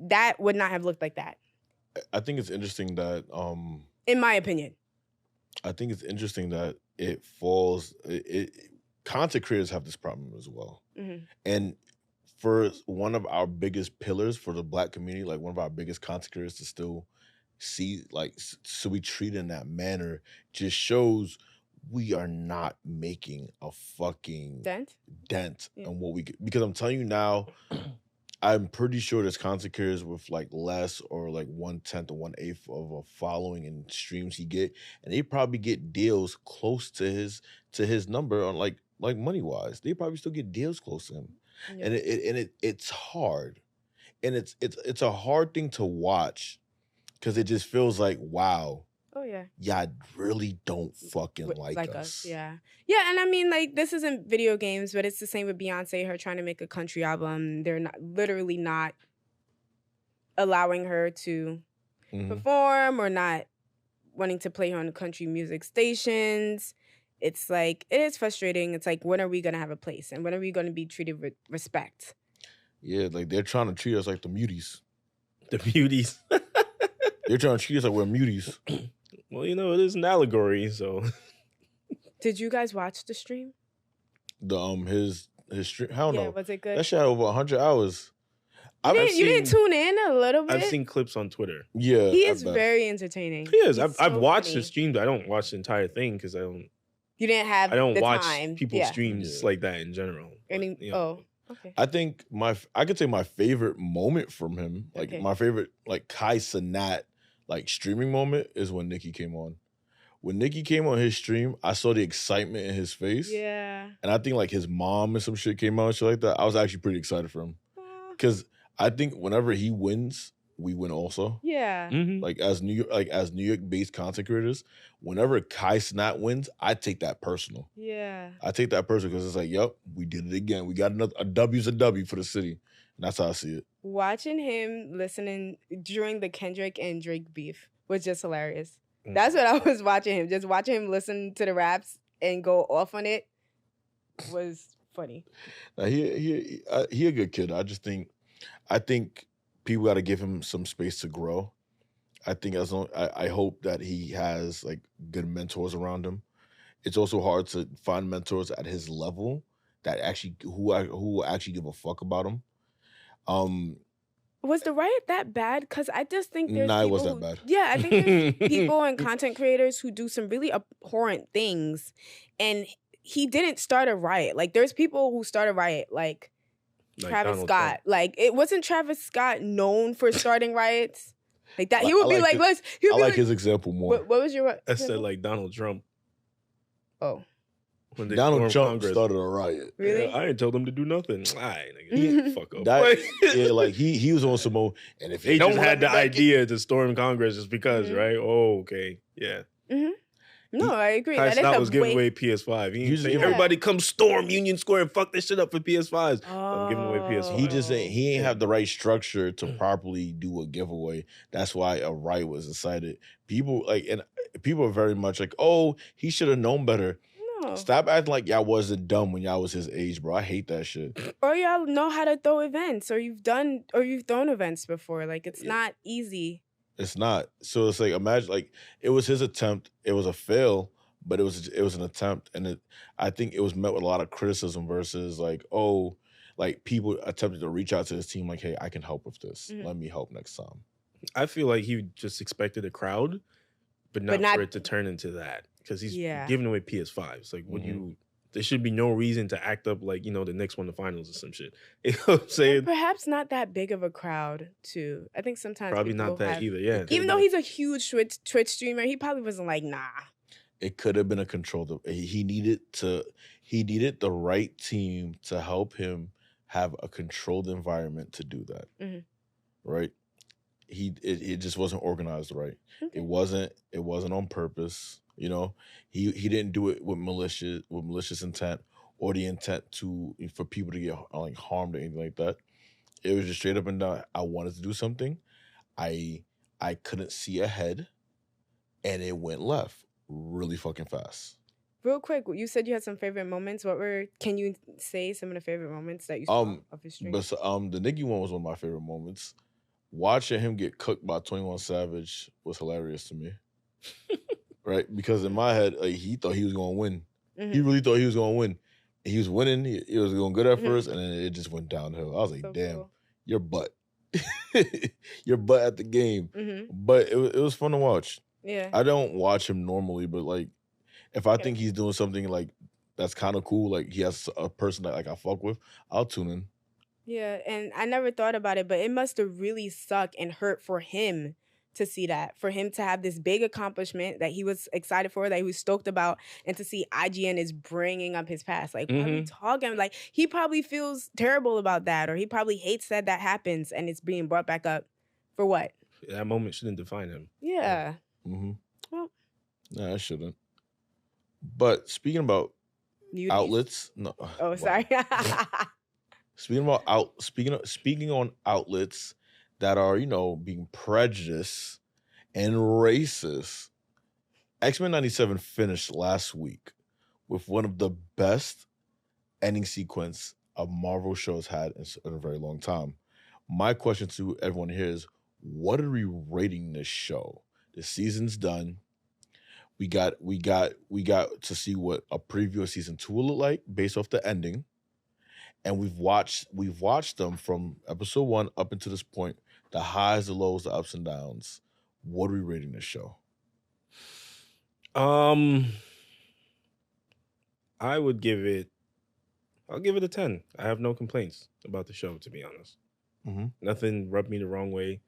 that would not have looked like that. I think it's interesting that, in my opinion, I think it's interesting that it falls. Content creators have this problem as well, and for one of our biggest pillars for the Black community, like one of our biggest content creators to still see, like, so we treat in that manner, just shows we are not making a fucking dent on what we get. Because I'm telling you now, I'm pretty sure there's content creators with like less or like 1/10 or 1/8 of a following and streams he get, and they probably get deals close to his number on like money wise. They probably still get deals close to him. Yeah. And it's hard, and it's a hard thing to watch because it just feels like, wow, y'all really don't fucking like us. Yeah, and I mean, like, this isn't video games, but it's the same with Beyonce. Her trying to make a country album, they're literally not allowing her to perform or not wanting to play her on country music stations. It's like, it is frustrating. It's like, when are we going to have a place? And when are we going to be treated with respect? Yeah, like they're trying to treat us like the muties. The muties. They're trying to treat us like we're muties. Well, you know, it is an allegory, so. Did you guys watch the stream? His stream? Hell no. Yeah, was it good? That shit had over 100 hours. You didn't tune in a little bit? I've seen clips on Twitter. Yeah. He is very entertaining. He is. I've watched his stream, but I don't watch the entire thing because I don't. You didn't have. I don't the watch time. people's streams like that in general. Okay. I think I could say my favorite moment from him, like my favorite like Kai Cenat like streaming moment is when Nicki came on. When Nicki came on his stream, I saw the excitement in his face. Yeah. And I think like his mom and some shit came out and shit like that. I was actually pretty excited for him. Because I think whenever he wins, we win also. Yeah. Mm-hmm. Like as New York based content creators, whenever Kai Cenat wins, I take that personal. Yeah. I take that personal because it's like, yep, we did it again. We got a W's a W for the city. And that's how I see it. Watching him listening during the Kendrick and Drake beef was just hilarious. That's what I was watching him. Just watching him listen to the raps and go off on it was funny. Now, he a good kid. I think people got to give him some space to grow. I think I hope that he has like good mentors around him. It's also hard to find mentors at his level that actually who actually give a fuck about him. Was the riot that bad? Because I just think there's it wasn't that bad. Yeah, I think there's people and content creators who do some really abhorrent things, and he didn't start a riot. Like, there's people who start a riot, like Travis Donald Scott. Trump. Like, it wasn't Travis Scott known for starting riots like that. He would be like, let's. I like his example more. What was your? I said like Donald Trump. Oh. Donald Trump started a riot. Really? Yeah, I ain't told him to do nothing. Alright, nigga, fuck up. Like he was on some more. And if they just had the idea to storm Congress just because, right? Oh, okay, yeah. No, I agree. Kai Cenat was giving away PS5. He was saying, everybody come storm Union Square and fuck this shit up for PS5s. I'm giving away PS5. He ain't have the right structure to properly do a giveaway. That's why a riot was incited. People are very much like, oh, he should have known better. No. Stop acting like y'all wasn't dumb when y'all was his age, bro. I hate that shit. Or y'all know how to throw events, or you've thrown events before. Like, it's not easy. It's not. So it's like, imagine, like, it was his attempt. It was a fail, but it was an attempt, and I think it was met with a lot of criticism versus like, oh, like people attempted to reach out to his team, like, hey, I can help with this. Mhm. Let me help next time. I feel like he just expected a crowd, but not for it to turn into that, because he's giving away PS5s. Like, there should be no reason to act up like, the Knicks won the finals or some shit. You know what I'm saying? And perhaps not that big of a crowd, too. I think sometimes probably not that either. Yeah. Even though he's a huge Twitch streamer, he probably wasn't like, nah. It could have been a controlled. He needed the right team to help him have a controlled environment to do that. Mm-hmm. Right? It just wasn't organized right. Okay. It wasn't on purpose. He didn't do it with malicious intent or the intent for people to get like harmed or anything like that. It was just straight up and down. I wanted to do something. I couldn't see ahead, and it went left really fucking fast. Real quick, you said you had some favorite moments. Can you say some of the favorite moments that you saw of his stream? But the Nicki one was one of my favorite moments. Watching him get cooked by 21 Savage was hilarious to me. Right? Because in my head, like, he thought he was going to win. Mm-hmm. He really thought he was going to win. He was winning. He was going good at first, and then it just went downhill. I was like, damn, cool. Your butt. Your butt at the game. Mm-hmm. But it was fun to watch. Yeah. I don't watch him normally, but, like, if I think he's doing something, like, that's kind of cool, like, he has a person that, like, I fuck with, I'll tune in. Yeah, and I never thought about it, but it must have really sucked and hurt for him to see that, for him to have this big accomplishment that he was excited for, that he was stoked about, and to see IGN is bringing up his past. Like, what are you talking? Like, he probably feels terrible about that, or he probably hates that happens, and it's being brought back up for what? That moment shouldn't define him. Yeah. Mm-hmm. Well, no, it shouldn't. But speaking about outlets, no. Oh, sorry. Speaking on outlets that are, being prejudiced and racist, X-Men 97 finished last week with one of the best ending sequence a Marvel show has had in a very long time. My question to everyone here is, what are we rating this show? The season's done. We got to see what a preview of season 2 will look like based off the ending. And we've watched them from episode 1 up until this point, the highs, the lows, the ups and downs. What are we rating this show? I'll give it a 10. I have no complaints about the show, to be honest. Mm-hmm. Nothing rubbed me the wrong way.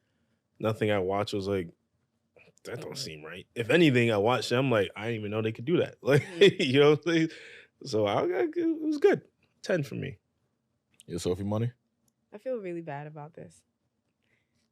Nothing I watched was like, that don't seem right. If anything, I watched it, I'm like, I didn't even know they could do that. Like, you know what I'm saying? So it was good. 10 for me. Yeah, Sophie Money? I feel really bad about this.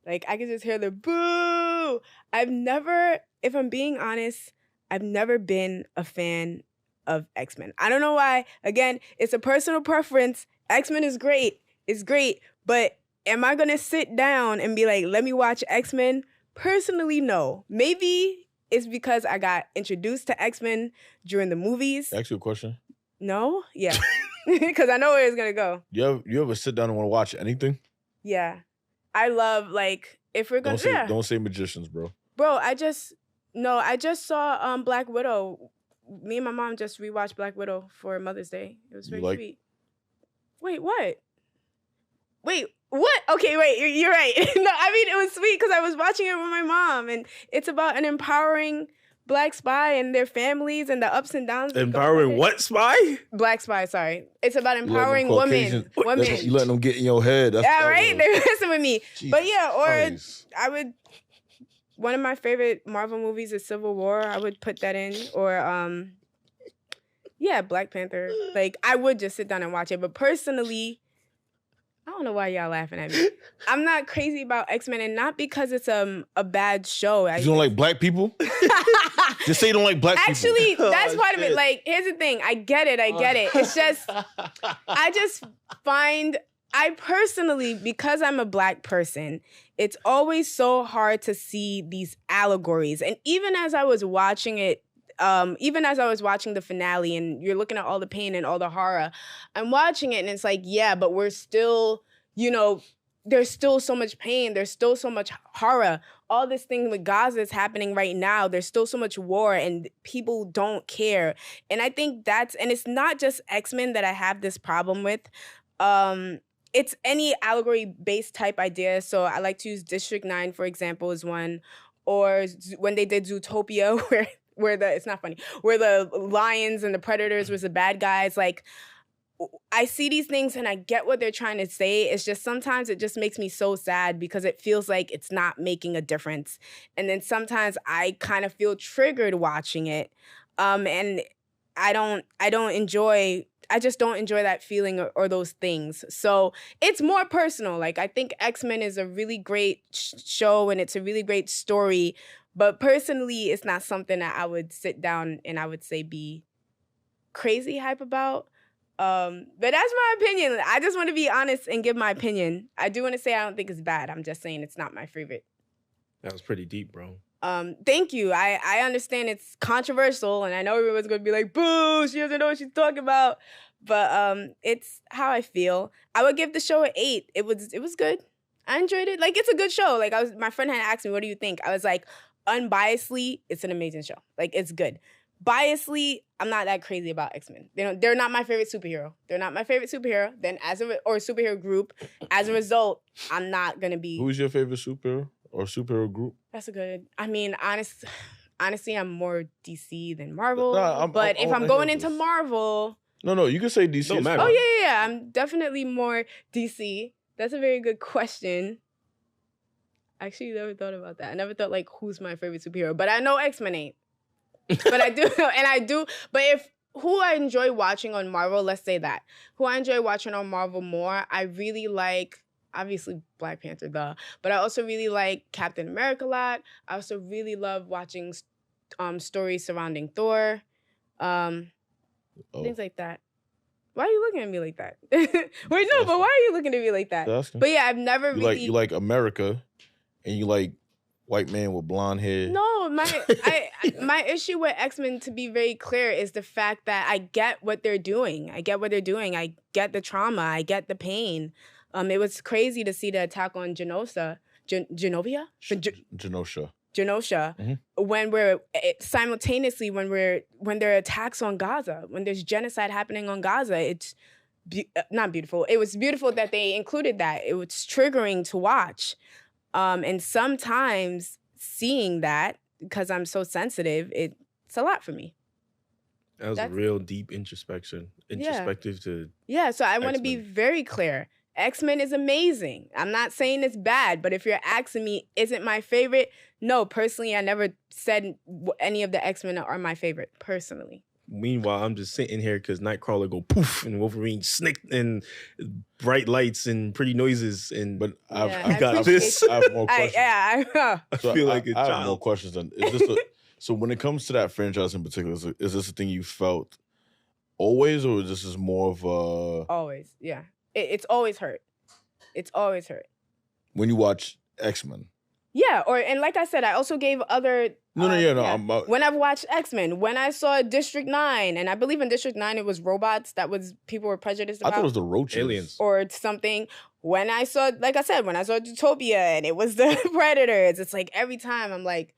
Like, I can just hear the boo. If I'm being honest, I've never been a fan of X-Men. I don't know why. Again, it's a personal preference. X-Men is great. It's great. But am I going to sit down and be like, let me watch X-Men? Personally, no. Maybe it's because I got introduced to X-Men during the movies. Ask you a question? No? Yeah. Because I know where it's gonna go. You ever sit down and want to watch anything? Yeah, I love, like, if we're gonna don't say magicians, bro. Bro, I just saw Black Widow. Me and my mom just rewatched Black Widow for Mother's Day. It was very sweet. Wait, what? Okay, wait, you're right. No, I mean, it was sweet because I was watching it with my mom, and it's about an empowering Black spy and their families and the ups and downs. Empowering what spy? Black spy, sorry. It's about empowering women. You letting them get in your head. Right? They're messing with me. Jesus but yeah, or one of my favorite Marvel movies is Civil War. I would put that in. Or, Black Panther. Like, I would just sit down and watch it. But personally, I don't know why y'all laughing at me. I'm not crazy about X-Men, and not because it's a bad show. You don't like black people? Just say you don't like black people. Actually, that's part of it. Like, here's the thing. I get it. It's just, I personally, because I'm a Black person, it's always so hard to see these allegories. And even as I was watching it even as I was watching the finale and you're looking at all the pain and all the horror, I'm watching it and it's like, yeah, but we're still, there's still so much pain. There's still so much horror. All this thing with Gaza is happening right now. There's still so much war and people don't care. And I think and it's not just X-Men that I have this problem with. It's any allegory-based type idea. So I like to use District 9, for example, as one. Or when they did Zootopia, where it's not funny, where the lions and the predators was the bad guys. Like, I see these things and I get what they're trying to say. It's just sometimes it just makes me so sad because it feels like it's not making a difference. And then sometimes I kind of feel triggered watching it. And I just don't enjoy that feeling or those things. So it's more personal. Like, I think X-Men is a really great show and it's a really great story. But personally, it's not something that I would sit down and I would say be crazy hype about. But that's my opinion. I just want to be honest and give my opinion. I do want to say I don't think it's bad. I'm just saying it's not my favorite. That was pretty deep, bro. Thank you. I understand it's controversial and I know everyone's going to be like, boo, she doesn't know what she's talking about. But it's how I feel. I would give the show an 8. It was good. I enjoyed it. Like, it's a good show. Like, my friend had asked me, what do you think? I was like, unbiasedly, it's an amazing show. Like, it's good. Biasedly, I'm not that crazy about X-Men. They're not my favorite superhero. They're not my favorite superhero. Then or superhero group. As a result, I'm not gonna be. Who's your favorite superhero or superhero group? That's a good. I mean, honestly, I'm more DC than Marvel. But if I'm going into Marvel, no, you can say DC. Don't matter. Oh yeah, I'm definitely more DC. That's a very good question. I actually never thought about that. I never thought like who's my favorite superhero, but I know X-Men ain't. But I do. But who I enjoy watching on Marvel, let's say that. Who I enjoy watching on Marvel more, I really like, obviously Black Panther, but I also really like Captain America a lot. I also really love watching stories surrounding Thor, things like that. Why are you looking at me like that? Wait, no, but why are you looking at me like that? But yeah, I've never you like America, and you like white man with blonde hair. No, my issue with X-Men, to be very clear, is the fact that I get what they're doing. I get the trauma. I get the pain. It was crazy to see the attack on Genosha. Genosha. When we're simultaneously when there are attacks on Gaza, when there's genocide happening on Gaza, it's not beautiful. It was beautiful that they included that. It was triggering to watch. And sometimes seeing that, because I'm so sensitive, it's a lot for me. That was a real deep introspective to so I want to be very clear. X-Men is amazing. I'm not saying it's bad, but if you're asking me, is it my favorite? No, personally, I never said any of the X-Men are my favorite, personally. Meanwhile, I'm just sitting here because Nightcrawler go poof and Wolverine snick and bright lights and pretty noises. But I got this. I have more questions. I feel like a child. I have more questions. So when it comes to that franchise in particular, is this a thing you felt always, or is this more of a... Always, yeah. It's always hurt. It's always hurt. When you watch X-Men? Yeah, and like I said, I also gave other... When I've watched X-Men, when I saw District 9, and I believe in District 9 it was robots people were prejudiced about. I thought it was the roaches. Aliens. Or something. When I saw Zootopia and it was the predators, it's like every time I'm like,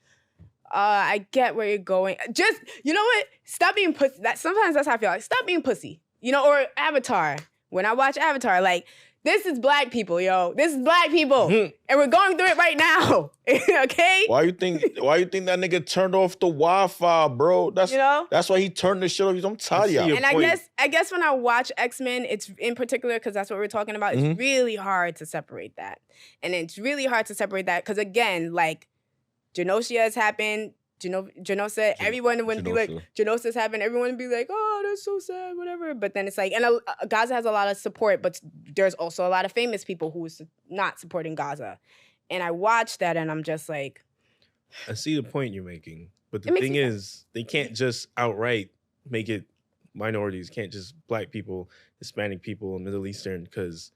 I get where you're going. Just, you know what? Stop being pussy. Sometimes that's how I feel. Like, stop being pussy. Or Avatar. When I watch Avatar, like, this is Black people, yo. This is Black people. And we're going through it right now. Okay? Why you think that nigga turned off the Wi-Fi, bro? That's why he turned the shit off. I'm tired of y'all. And I guess when I watch X-Men, it's in particular, because that's what we're talking about, it's really hard to separate that. And it's really hard to separate that because, again, like, Genosha has happened. Genosha, everyone would be like, Genosha's happened. Everyone would be like, oh, that's so sad, whatever. But then it's like, and Gaza has a lot of support, but there's also a lot of famous people who is not supporting Gaza. And I watch that and I'm just like... I see the point you're making. But the thing is, they can't just outright make it minorities. Can't just Black people, Hispanic people, and Middle Eastern, because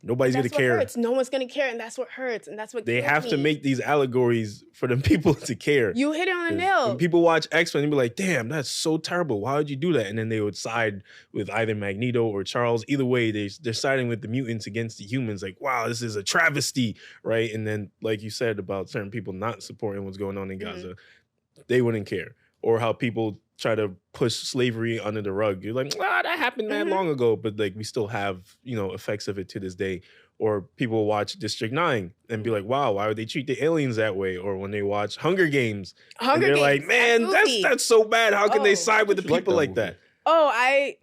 Nobody's going to care. Hurts. No one's going to care, and that's what hurts, and that's what they have to make these allegories for them people to care. You hit it on the nail. When people watch X-Men, they'd be like, damn, that's so terrible. Why would you do that? And then they would side with either Magneto or Charles. Either way, they're siding with the mutants against the humans. Like, wow, this is a travesty, right? And then, like you said about certain people not supporting what's going on in Gaza, they wouldn't care. Or how people try to push slavery under the rug. You're like, that happened that long ago, but like we still have, effects of it to this day. Or people watch District 9 and be like, wow, why would they treat the aliens that way? Or when they watch Hunger Games, they're like, man, that's so bad. How can they side with the people like that? Oh, I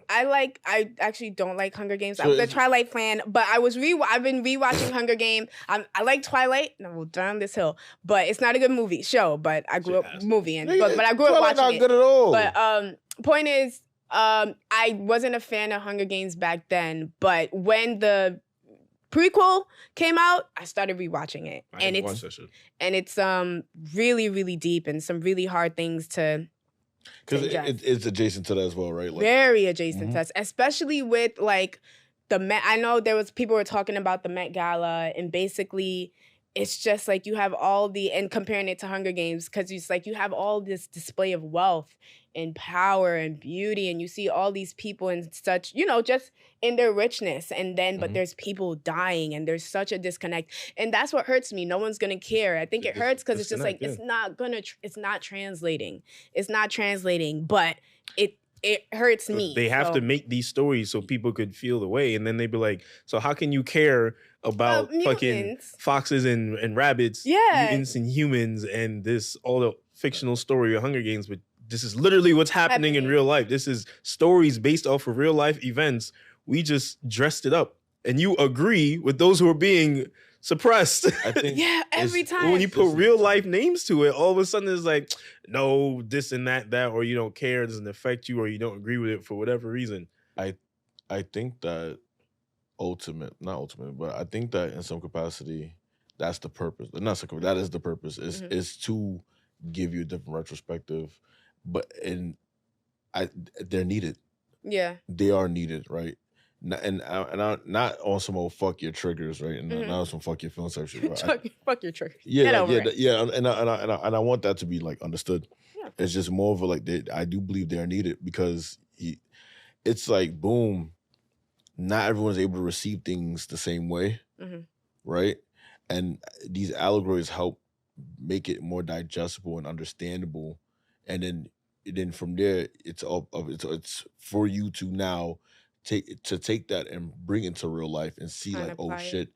actually don't like Hunger Games. I'm the Twilight fan, but I've been rewatching Hunger Games. I like Twilight. No, we'll die on this hill, but it's not a good show. But I grew up moving, but I grew up watching not good at all. But point is, I wasn't a fan of Hunger Games back then. But when the prequel came out, I started rewatching it, and it's really, really deep and some really hard things to. Because it's adjacent to that as well, right? Like, very adjacent to us, especially with like the Met. I know people were talking about the Met Gala, and basically it's just like you have and comparing it to Hunger Games, because it's like you have all this display of wealth and power and beauty, and you see all these people in such, just in their richness, and then but there's people dying, and there's such a disconnect, and that's what hurts me. No one's gonna care. I think it hurts because it's just like it's not translating, but it hurts me. They have to make these stories so people could feel the way, and then they'd be like, so how can you care about fucking foxes and rabbits, mutants and humans, and all the fictional story of Hunger Games, but this is literally what's happening in real life. This is stories based off of real life events. We just dressed it up. And you agree with those who are being suppressed. I think every time. When you put real life names to it, all of a sudden it's like, no, this and that, or you don't care, it doesn't affect you, or you don't agree with it for whatever reason. I think that but I think that in some capacity, that's the purpose. That is the purpose, is to give you a different retrospective. But they're needed. Yeah, they are needed, right? And I'm not on some old fuck your triggers, right? And not on some fuck your feelings type shit. Fuck your triggers. Yeah, and I want that to be like understood. Yeah. It's just more of a like I do believe they are needed, because it's like boom, not everyone's able to receive things the same way, right? And these allegories help make it more digestible and understandable. And then from there, it's for you to now take that and bring it to real life and see like, oh shit,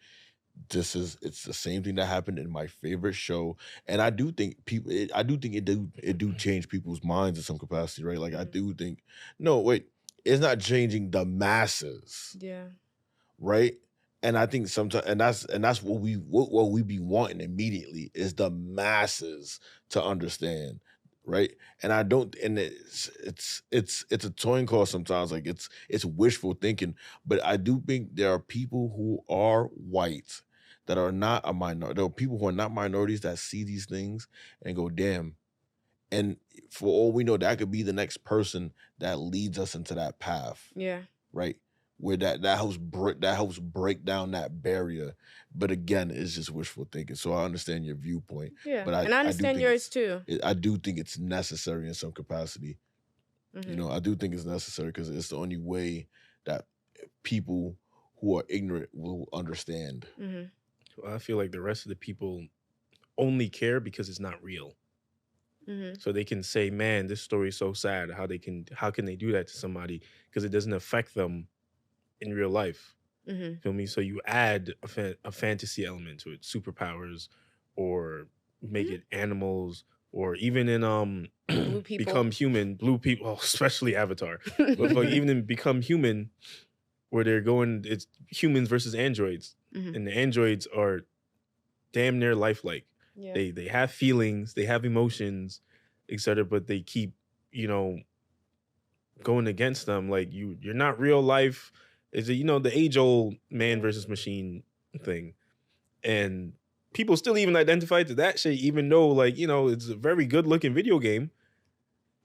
it's the same thing that happened in my favorite show. And I do think it do change people's minds in some capacity, right? Like I do think, no, wait, it's not changing the masses. Yeah. Right? And I think sometimes, and that's what we be wanting immediately, is the masses to understand. Right. And I don't, and it's a toying call sometimes. Like it's wishful thinking, but I do think there are people who are white that are not a minority. There are people who are not minorities that see these things and go, damn. And for all we know, that could be the next person that leads us into that path. Yeah. Right. Where that helps break down that barrier. But again, it's just wishful thinking. So I understand your viewpoint. Yeah, but I understand yours too. I do think it's necessary in some capacity. I do think it's necessary because it's the only way that people who are ignorant will understand. Well, I feel like the rest of the people only care because it's not real. So they can say, man, this story is so sad. How can they do that to somebody? Because it doesn't affect them in real life. Feel me? So you add a fantasy element to it, superpowers, or make it animals, or even in Become Human, blue people, especially Avatar, but like even in Become Human, where it's humans versus androids, and the androids are damn near lifelike. Yeah. They have feelings, they have emotions, etc., but they keep going against them. Like you're not real life. Is it, the age-old man versus machine thing. And people still even identify to that shit, even though, like, it's a very good-looking video game.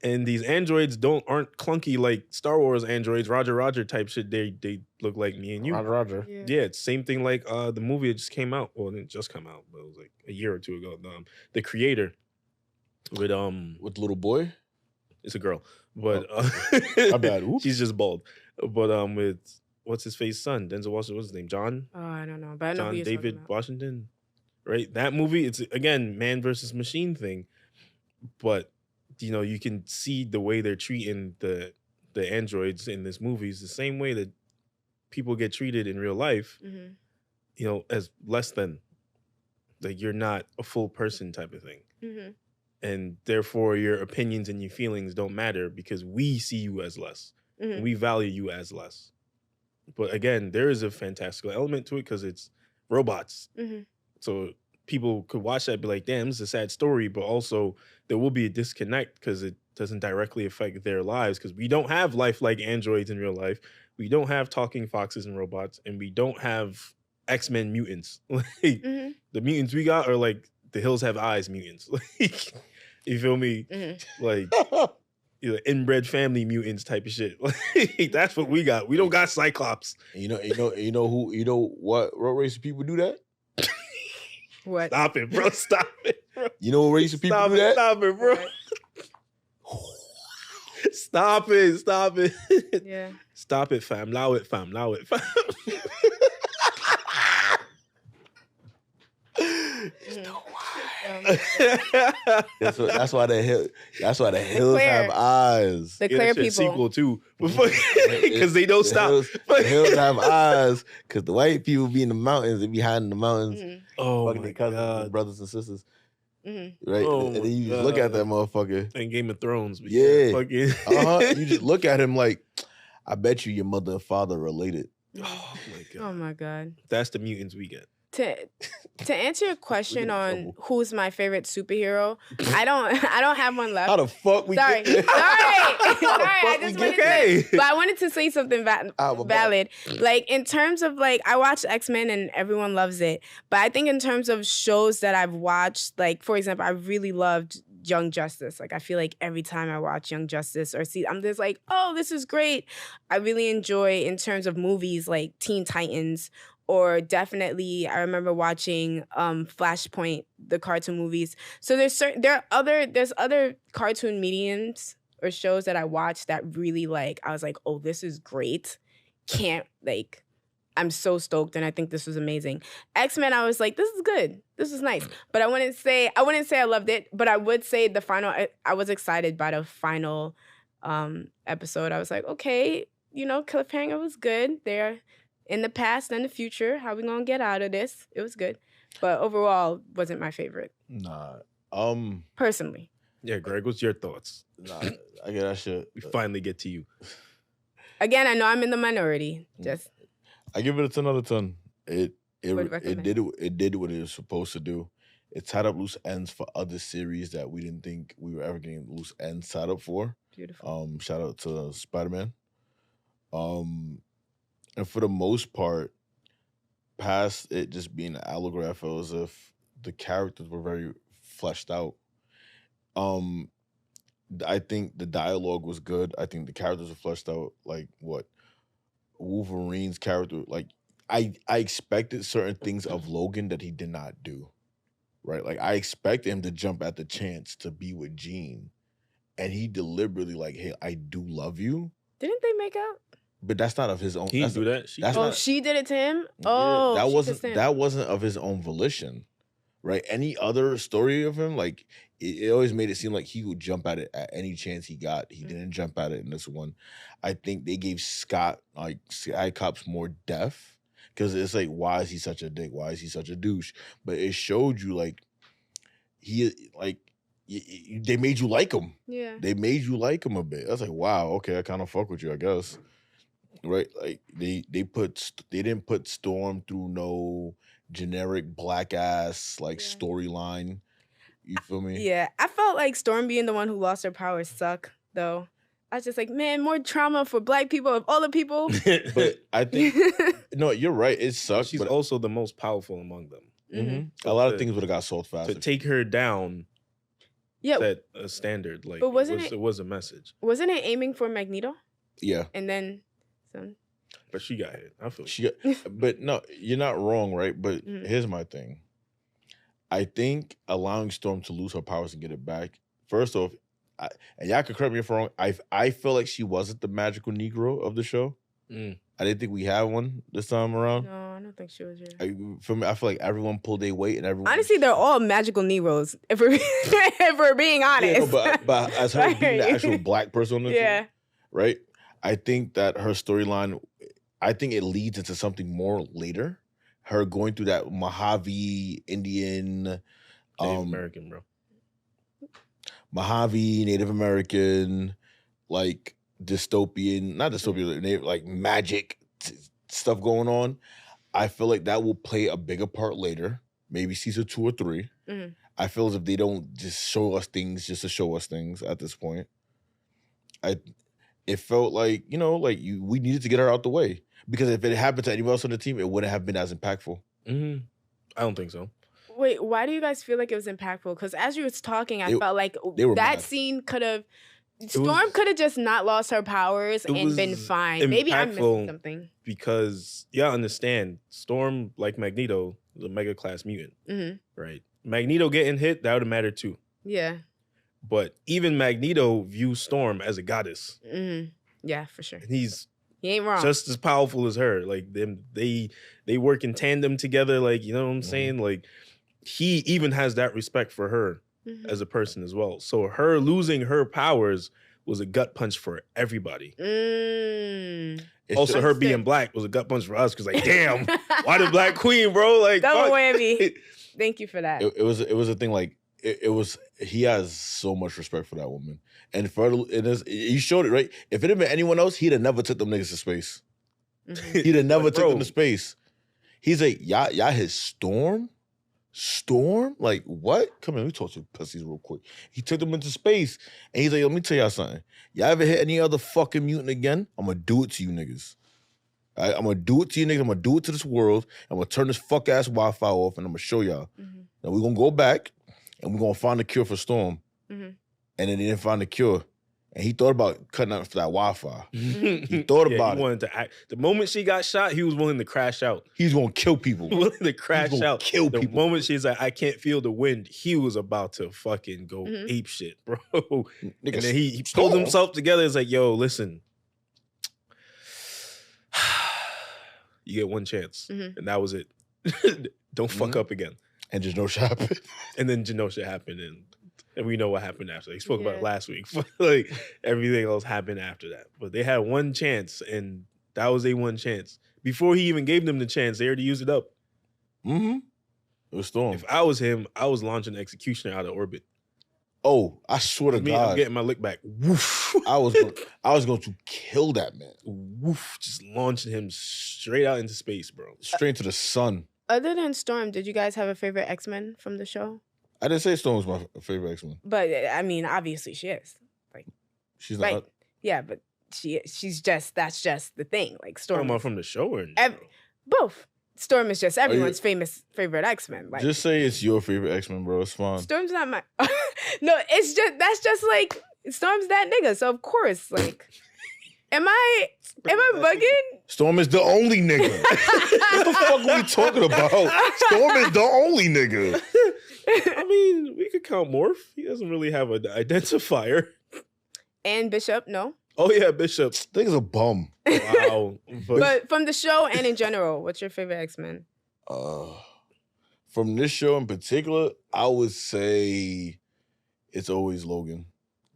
And these androids aren't clunky like Star Wars androids, Roger type shit. They look like me and you. Roger. Yeah, it's same thing like the movie that just came out. Well, it didn't just come out, but it was like a year or two ago. The creator with little boy. It's a girl, but my bad. She's just bald. But with what's his face son, Denzel Washington. What's his name? John. Oh, I don't know, but I know John David Washington. Right, that movie. It's again man versus machine thing, but you can see the way they're treating the androids in this movie is the same way that people get treated in real life. Mm-hmm. As less than, like you're not a full person type of thing. Mm-hmm. And therefore your opinions and your feelings don't matter because we see you as less. Mm-hmm. And we value you as less. But again, there is a fantastical element to it because it's robots. Mm-hmm. So people could watch that and be like, damn, this is a sad story. But also there will be a disconnect because it doesn't directly affect their lives because we don't have lifelike androids in real life. We don't have talking foxes and robots. And we don't have X-Men mutants. The mutants we got are like the Hills Have Eyes mutants. You feel me? Mm-hmm. Like inbred family mutants type of shit. That's what we got. We don't got Cyclops. You know what race of people do that? What? Stop it, bro. Stop it, bro. You know what race of people do that? Stop it, bro. Stop it. Stop it. Yeah. Stop it, fam. Allow it, fam. That's why the hills have eyes. The clear people sequel too, because they don't stop. The hills have eyes because the white people be in the mountains and be hiding in the mountains. Mm-hmm. Oh my God, brothers and sisters. Mm-hmm. Right, oh and then you just look at that motherfucker. And Game of Thrones, yeah. You just look at him like, I bet you your mother and father related. Oh my God! Oh my God! That's the mutants we get. To answer your question on who's my favorite superhero, I don't have one left. How the fuck we Sorry. get I wanted to say something valid. Like in terms of like I watched X-Men and everyone loves it, but I think in terms of shows that I've watched, like for example, I really loved Young Justice. Like I feel like every time I watch Young Justice or see, I'm just like, oh, this is great. I really enjoy in terms of movies like Teen Titans. Or definitely, I remember watching Flashpoint, the cartoon movies. So there's other cartoon mediums or shows that I watched that really like I was like, oh, this is great. I'm so stoked, and I think this was amazing. X-Men, I was like, this is good. This is nice. But I wouldn't say I loved it. But I would say the final. I was excited by the final episode. I was like, okay, cliffhanger was good. They're in the past and the future. How we gonna get out of this? It was good, but overall, wasn't my favorite. Nah. Personally. Yeah, Greg, what's your thoughts? Nah, I get that shit. We finally get to you. Again, I know I'm in the minority. Just I give it a 10 out of 10. It did what it was supposed to do. It tied up loose ends for other series that we didn't think we were ever getting loose ends tied up for. Beautiful. Shout out to Spider-Man. And for the most part, past it just being an allegory, I feel as if the characters were very fleshed out. I think the dialogue was good. I think the characters were fleshed out. Like what Wolverine's character, like I expected certain things of Logan that he did not do. Right? Like I expected him to jump at the chance to be with Jean. And he deliberately like, hey, I do love you. Didn't they make out? But that's not of his own. He didn't do that. She did it to him. Oh, that wasn't of his own volition, right? Any other story of him, like it always made it seem like he would jump at it at any chance he got. He didn't jump at it in this one. I think they gave Scott Cyclops more depth because it's like, why is he such a dick? Why is he such a douche? But it showed you like they made you like him. Yeah, they made you like him a bit. I was like, wow, okay, I kind of fuck with you, I guess. Right, like they didn't put Storm through no generic black ass storyline. You feel me? Yeah, I felt like Storm being the one who lost her powers suck though. I was just like, man, more trauma for black people of all the people. But I think no, you're right. It sucks. She's also the most powerful among them. Mm-hmm. A lot of things would have got solved faster. To take her down set a standard. Like, but it was a message. Wasn't it aiming for Magneto? Yeah. And then some. But she got hit. I feel she got, but no, you're not wrong, right? But here's my thing. I think allowing Storm to lose her powers and get it back. First off, and y'all can correct me if I'm wrong. I feel like she wasn't the magical Negro of the show. I didn't think we had one this time around. No, I don't think she was here. For me, I feel like everyone pulled their weight and everyone. Honestly, they're all magical Negroes. If we're being honest. Yeah, no, but as her being the actual black person on the team, right? I think that her storyline, I think it leads into something more later. Her going through that Mojave Indian, Native American, bro. Mojave Native American, like dystopian, not dystopian, like magic stuff going on. I feel like that will play a bigger part later, maybe season 2 or 3. I feel as if they don't just show us things just to show us things at this point. It felt like, we needed to get her out the way. Because if it happened to anyone else on the team, it wouldn't have been as impactful. I don't think so. Wait, why do you guys feel like it was impactful? Because as you was talking, I felt like that scene could have... Storm could have just not lost her powers and been fine. Maybe I'm missing something. Because, I understand. Storm, like Magneto, is a mega class mutant. Right? Magneto getting hit, that would have mattered too. Yeah. But even Magneto views Storm as a goddess. Yeah, for sure. And he ain't wrong. Just as powerful as her. Like they work in tandem together. Like, you know what I'm saying? Like, he even has that respect for her as a person as well. So her losing her powers was a gut punch for everybody. Also, her being black was a gut punch for us because, like, damn, why the Black Queen, bro? Like, double whammy. Thank you for that. It was a thing like it was. He has so much respect for that woman, and he showed it, right. If it had been anyone else, he'd have never took them niggas to space. He'd have never took them to space. He's like, y'all hit Storm. Like, what? Come in, let me talk to pussies real quick. He took them into space, and he's like, let me tell y'all something. Y'all ever hit any other fucking mutant again? I'm gonna do it to you niggas. All right? I'm gonna do it to you niggas. I'm gonna do it to this world. I'm gonna turn this fuck-ass Wi-Fi off, and I'm gonna show y'all. Now we're gonna go back, and we're gonna find a cure for Storm. And then they didn't find a cure. And he thought about cutting out for that Wi-Fi. He thought about he wanted to act. The moment she got shot, he was willing to crash out. He's going to kill people. Willing to crash out. Kill the people. Moment she's like, I can't feel the wind, he was about to fucking go ape shit, bro. And then he pulled himself together. It's like, yo, listen. You get one chance. And that was it. Don't fuck up again. And Genosha happened. And then Genosha happened, and we know what happened after. They spoke about it last week. Like, everything else happened after that. But they had one chance, and that was their one chance. Before he even gave them the chance, they already used it up. It was Storm. If I was him, I was launching Executioner out of orbit. Oh, I swear to God. I'm getting my lick back. Woof. I was going to kill that man. Woof. Just launching him straight out into space, bro. Straight into the sun. Other than Storm, did you guys have a favorite X-Men from the show? I didn't say Storm was my favorite X-Men. But I mean, obviously she is. Like, she's not. Right. Yeah, but she's just, that's just the thing. Like, Storm. Talking from the show or both. Storm is just everyone's favorite X-Men. Like, just say it's your favorite X-Men, bro. It's fine. Storm's not my. No, that's just like Storm's that nigga. So of course, like, am I bugging? Storm is the only nigga. What the fuck are we talking about? Storm is the only nigga. I mean, we could count Morph. He doesn't really have an identifier. And Bishop, no. Oh yeah, Bishop. Nigga's a bum. Wow. But from the show and in general, what's your favorite X-Men? From this show in particular, I would say it's always Logan.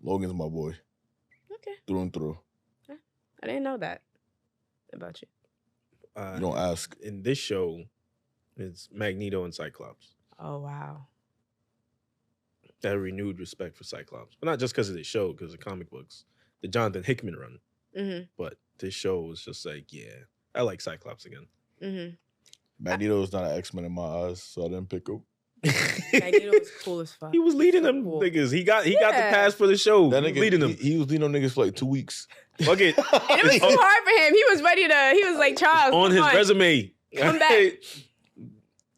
Logan's my boy. Okay. Through and through. I didn't know that about you. You don't ask. In this show, it's Magneto and Cyclops. Oh, wow. That renewed respect for Cyclops. But not just because of the show, because of comic books. The Jonathan Hickman run. But this show was just like, yeah, I like Cyclops again. Magneto is not an X-Men in my eyes, so I didn't pick up. Magneto was cool as fuck. He was leading them niggas. He got the pass for the show. That nigga, leading them. He was leading them niggas for like 2 weeks. Fuck it. And it was too hard for him. He was ready to, he was like, Charles, on his resume. Come back.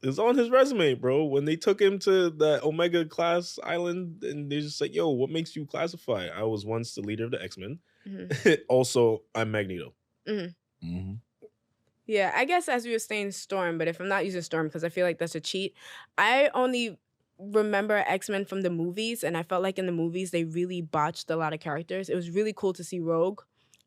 It's on his resume, bro. When they took him to the Omega class island, and they're just like, "Yo, what makes you classify?" I was once the leader of the X-Men. Also, I'm Magneto. Yeah, I guess as we were saying Storm, but if I'm not using Storm because I feel like that's a cheat, I only remember X-Men from the movies, and I felt like in the movies they really botched a lot of characters. It was really cool to see Rogue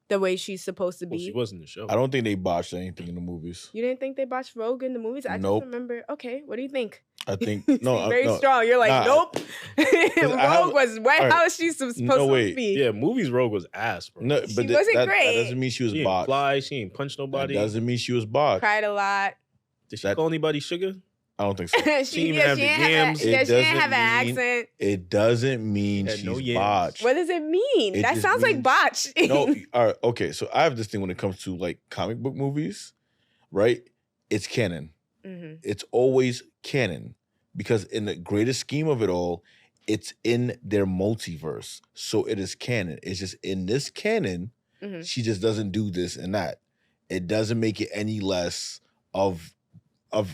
the way she's supposed to be. Well, she was in the show. I don't think they botched anything in the movies. You didn't think they botched Rogue in the movies? I just remember. Okay, what do you think? I think no, very strong. You're like, nope. Rogue was how is she supposed to be? Yeah, movies Rogue was ass, bro. No, but she wasn't great. That doesn't mean she was botched. botched. Fly, she ain't punched nobody. That doesn't mean she was botched. Cried a lot. Did she call anybody sugar? I don't think so. She didn't even have the yams. She didn't have an accent. It doesn't mean she's botched. What does it mean? That sounds like botched. No, all right, okay. So I have this thing when it comes to like comic book movies, right? It's canon. It's always canon because in the greatest scheme of it all, it's in their multiverse. So it is canon. It's just in this canon, she just doesn't do this and that. It doesn't make it any less of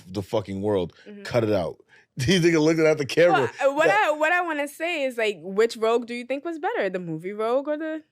the fucking world. Cut it out. These niggas looking at the camera. Well, what I want to say is like, which Rogue do you think was better, the movie Rogue or the?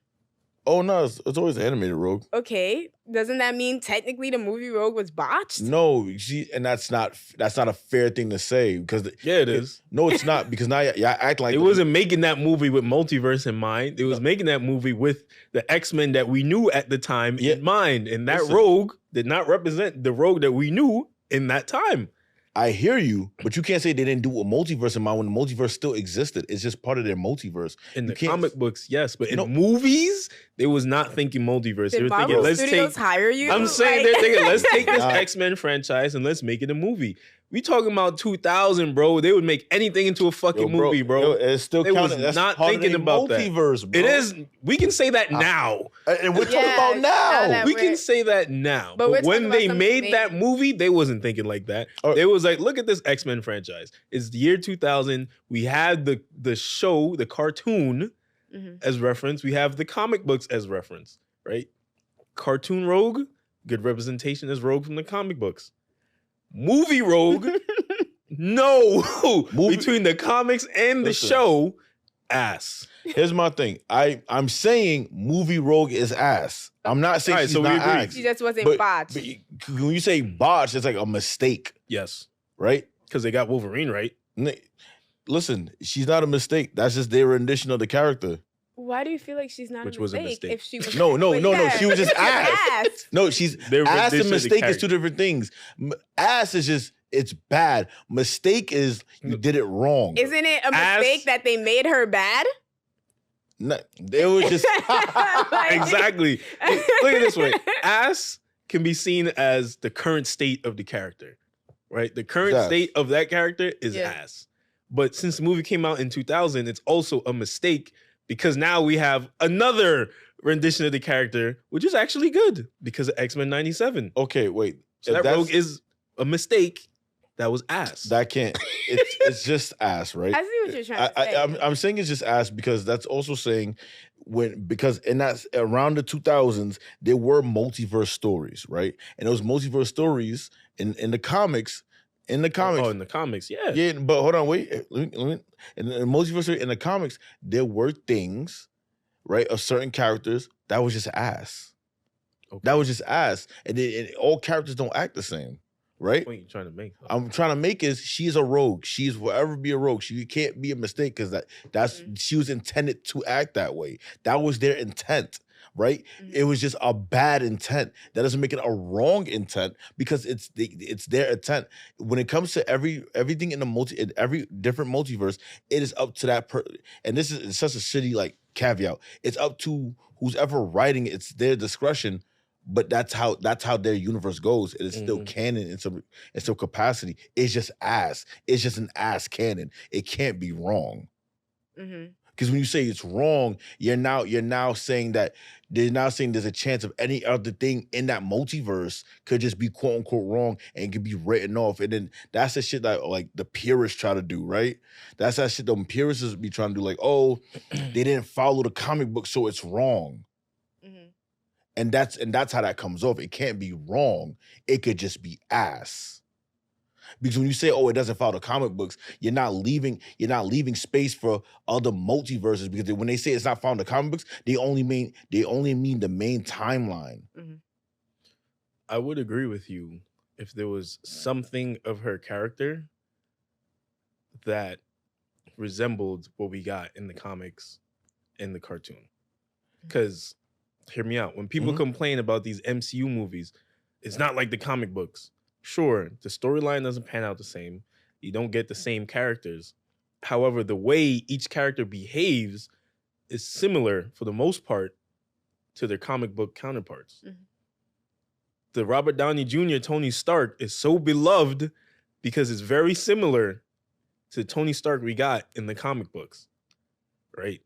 Oh no, it's always the animated Rogue. Okay, doesn't that mean technically the movie Rogue was botched? No, and that's not a fair thing to say because it is. No, it's not because now y'all act like it wasn't making that movie with multiverse in mind. It was making that movie with the X-Men that we knew at the time in mind, and that Rogue did not represent the Rogue that we knew in that time. I hear you, but you can't say they didn't do a multiverse in mind when the multiverse still existed. It's just part of their multiverse. In the comic books, yes, but in movies, they was not thinking multiverse. They were thinking, let's hire you. I'm saying they're thinking, let's take this X-Men franchise and let's make it a movie. We talking about 2000, bro. They would make anything into a fucking movie, bro. Yo, it's still counting. That's not thinking about multiverse, that. Bro. It is. We can say that now. And we're talking about now. We can say that now. But when they made that movie, they wasn't thinking like that. They was like, look at this X-Men franchise. It's the year 2000. We had the show, the cartoon as reference. We have the comic books as reference, right? Cartoon Rogue, good representation as Rogue from the comic books. Movie Rogue, no. Between the comics and the show, ass. Here's my thing. I'm saying movie Rogue is ass. I'm not saying she's not ass. She just wasn't botched. But when you say botched, it's like a mistake. Yes. Right? Because they got Wolverine right. Listen, she's not a mistake. That's just their rendition of the character. Why do you feel like she's not a mistake? If she was no. She was just ass. No, she's ass and mistake is two different things. Ass is just it's bad. Mistake is you did it wrong. Isn't it a mistake that they made her bad? No, they were just exactly. Look at it this way. Ass can be seen as the current state of the character, right? The current state of that character is ass. But since the movie came out in 2000, it's also a mistake. Because now we have another rendition of the character, which is actually good because of X-Men 97. Okay, wait. So that Rogue is a mistake. That was ass. That can't. It's just ass, right? I see what you're trying to say. I'm saying it's just ass because that's also saying because in that around the 2000s there were multiverse stories, right? And those multiverse stories in the comics. In the comics. Oh, in the comics, yeah. Yeah, but hold on, wait. Let me, in the multiverse, in the comics, there were things, right, of certain characters that was just ass. Okay. That was just ass. And all characters don't act the same, right? What are you trying to make? I'm trying to make is she's a rogue. She's forever be a rogue. She can't be a mistake because that's she was intended to act that way. That was their intent. Right? It was just a bad intent. That doesn't make it a wrong intent because it's their intent. When it comes to everything in every different multiverse, it is up to that and this is such a shitty like caveat. It's up to who's ever writing it. It's their discretion, but that's how their universe goes. It is still canon in some capacity. It's just ass. It's just an ass canon. It can't be wrong. Because when you say it's wrong, you're now saying that there's a chance of any other thing in that multiverse could just be quote unquote wrong and could be written off. And then that's the shit that like the purists try to do, right? That's that shit the purists be trying to do, like, oh, they didn't follow the comic book, so it's wrong. And that's how that comes off. It can't be wrong. It could just be ass. Because when you say, "Oh, it doesn't follow the comic books," you're not leaving space for other multiverses. Because when they say it's not following the comic books, they only mean the main timeline. Mm-hmm. I would agree with you if there was something of her character that resembled what we got in the comics and the cartoon. Because, hear me out, when people complain about these MCU movies, it's not like the comic books. Sure, the storyline doesn't pan out the same. You don't get the same characters. However, the way each character behaves is similar, for the most part, to their comic book counterparts. Mm-hmm. The Robert Downey Jr. Tony Stark is so beloved because it's very similar to Tony Stark we got in the comic books, right?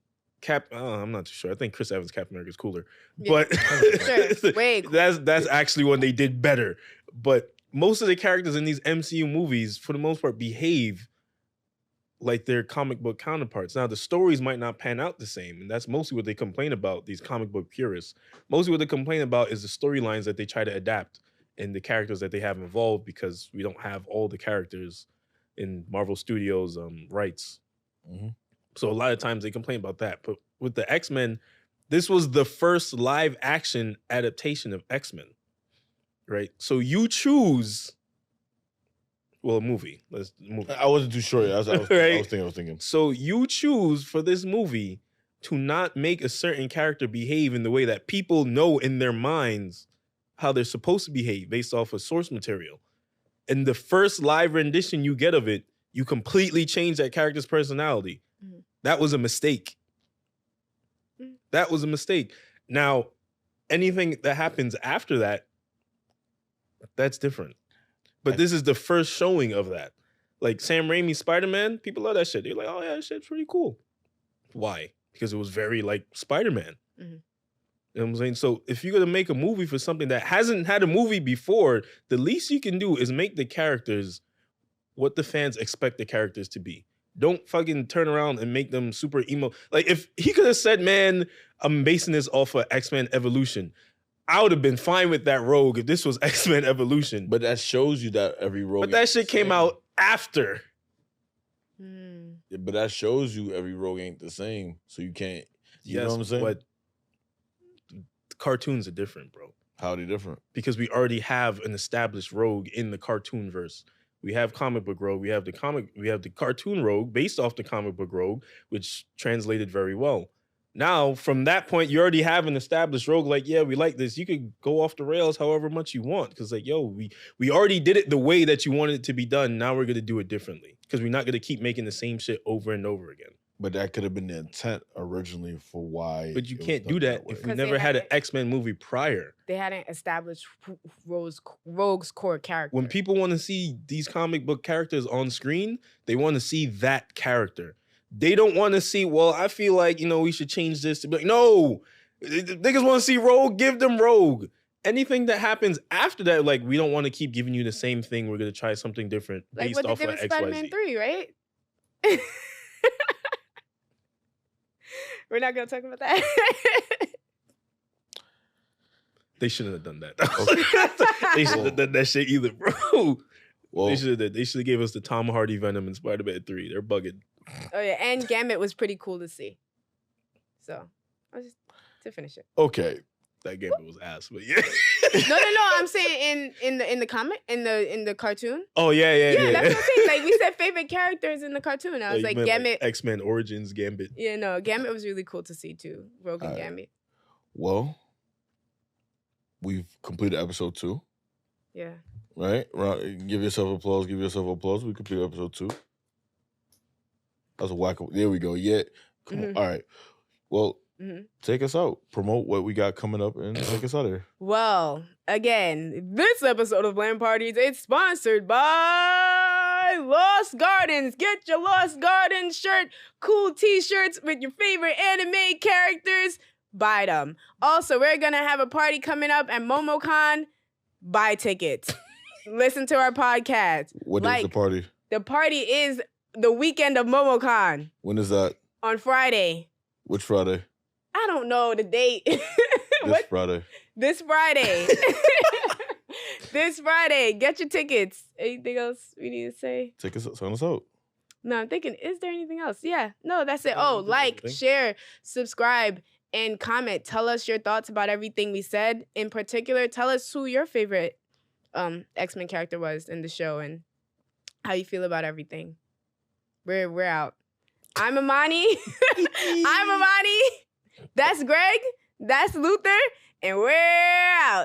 I'm not too sure. I think Chris Evans' Captain America is cooler, but sure. Way cool. that's actually when they did better. But most of the characters in these MCU movies, for the most part, behave like their comic book counterparts. Now, the stories might not pan out the same, and that's mostly what they complain about, these comic book purists. Mostly what they complain about is the storylines that they try to adapt and the characters that they have involved, because we don't have all the characters in Marvel Studios' rights. Mm-hmm. So a lot of times they complain about that. But with the X-Men, this was the first live action adaptation of X-Men, right? So you choose... Well, a movie. I wasn't too sure. I was thinking. So you choose for this movie to not make a certain character behave in the way that people know in their minds how they're supposed to behave based off of source material. And the first live rendition you get of it, you completely change that character's personality. Mm-hmm. That was a mistake. Mm-hmm. That was a mistake. Now, anything that happens after that, that's different. But this is the first showing of that. Like Sam Raimi's Spider-Man, people love that shit. They're like, oh yeah, that shit's pretty cool. Why? Because it was very like Spider-Man. Mm-hmm. You know what I'm saying? So if you're going to make a movie for something that hasn't had a movie before, the least you can do is make the characters what the fans expect the characters to be. Don't fucking turn around and make them super emo. Like if he could have said, man, I'm basing this off of X-Men Evolution, I would have been fine with that Rogue if this was X-Men Evolution. But that shows you that every Rogue... But that shit came out after. Yeah, but that shows you every Rogue ain't the same. So you can't... You know what I'm saying? But cartoons are different, bro. How are they different? Because we already have an established Rogue in the cartoon verse. We have comic book Rogue. We have the cartoon Rogue based off the comic book Rogue, which translated very well. Now, from that point, you already have an established Rogue. Like, yeah, we like this. You could go off the rails however much you want. Because, like, yo, we already did it the way that you wanted it to be done. Now we're going to do it differently. Because we're not going to keep making the same shit over and over again. But that could have been the intent originally for why. But you can't do that if we never had an X-Men movie prior. They hadn't established Rogue's core character. When people want to see these comic book characters on screen, they want to see that character. They don't want to see, well, I feel like, we should change this to be like, no, niggas want to see Rogue, give them Rogue. Anything that happens after that, like, we don't want to keep giving you the same thing. We're going to try something different based off of XYZ. Spider-Man 3, right? We're not going to talk about that. They shouldn't have done that. They shouldn't have done that shit either, bro. Well, they should have gave us the Tom Hardy Venom in Spider-Man 3. They're bugging. Oh yeah, and Gambit was pretty cool to see. So, I was just to finish it. Okay, that Gambit was ass, but yeah. No. I'm saying in the comic, in the cartoon. Oh yeah. That's what I'm saying. Like we said, favorite characters in the cartoon. I was like Gambit, like X-Men Origins Gambit. Yeah, no, Gambit was really cool to see too. Rogue and Gambit. Well, we've completed episode 2. Yeah. Right? Give yourself applause. We completed episode 2. That's a whack. There we go. Yeah. Come on. All right. Well, take us out. Promote what we got coming up and take us out of here. Well, again, this episode of L.A.N Parties is sponsored by Lost Gardens. Get your Lost Gardens shirt, cool t-shirts with your favorite anime characters. Buy them. Also, we're going to have a party coming up at MomoCon. Buy tickets. Listen to our podcast. What is the party? The party is the weekend of MomoCon. When is that? On Friday. Which Friday? I don't know the date. This Friday. This Friday. This Friday. Get your tickets. Anything else we need to say? Tickets, sign us out. No, I'm thinking, is there anything else? Yeah. No, that's it. Oh, like, share, subscribe, and comment. Tell us your thoughts about everything we said. In particular, tell us who your favorite X-Men character was in the show and how you feel about everything. We're out. I'm Amani. I'm Amani. That's Greg. That's Luther. And we're out.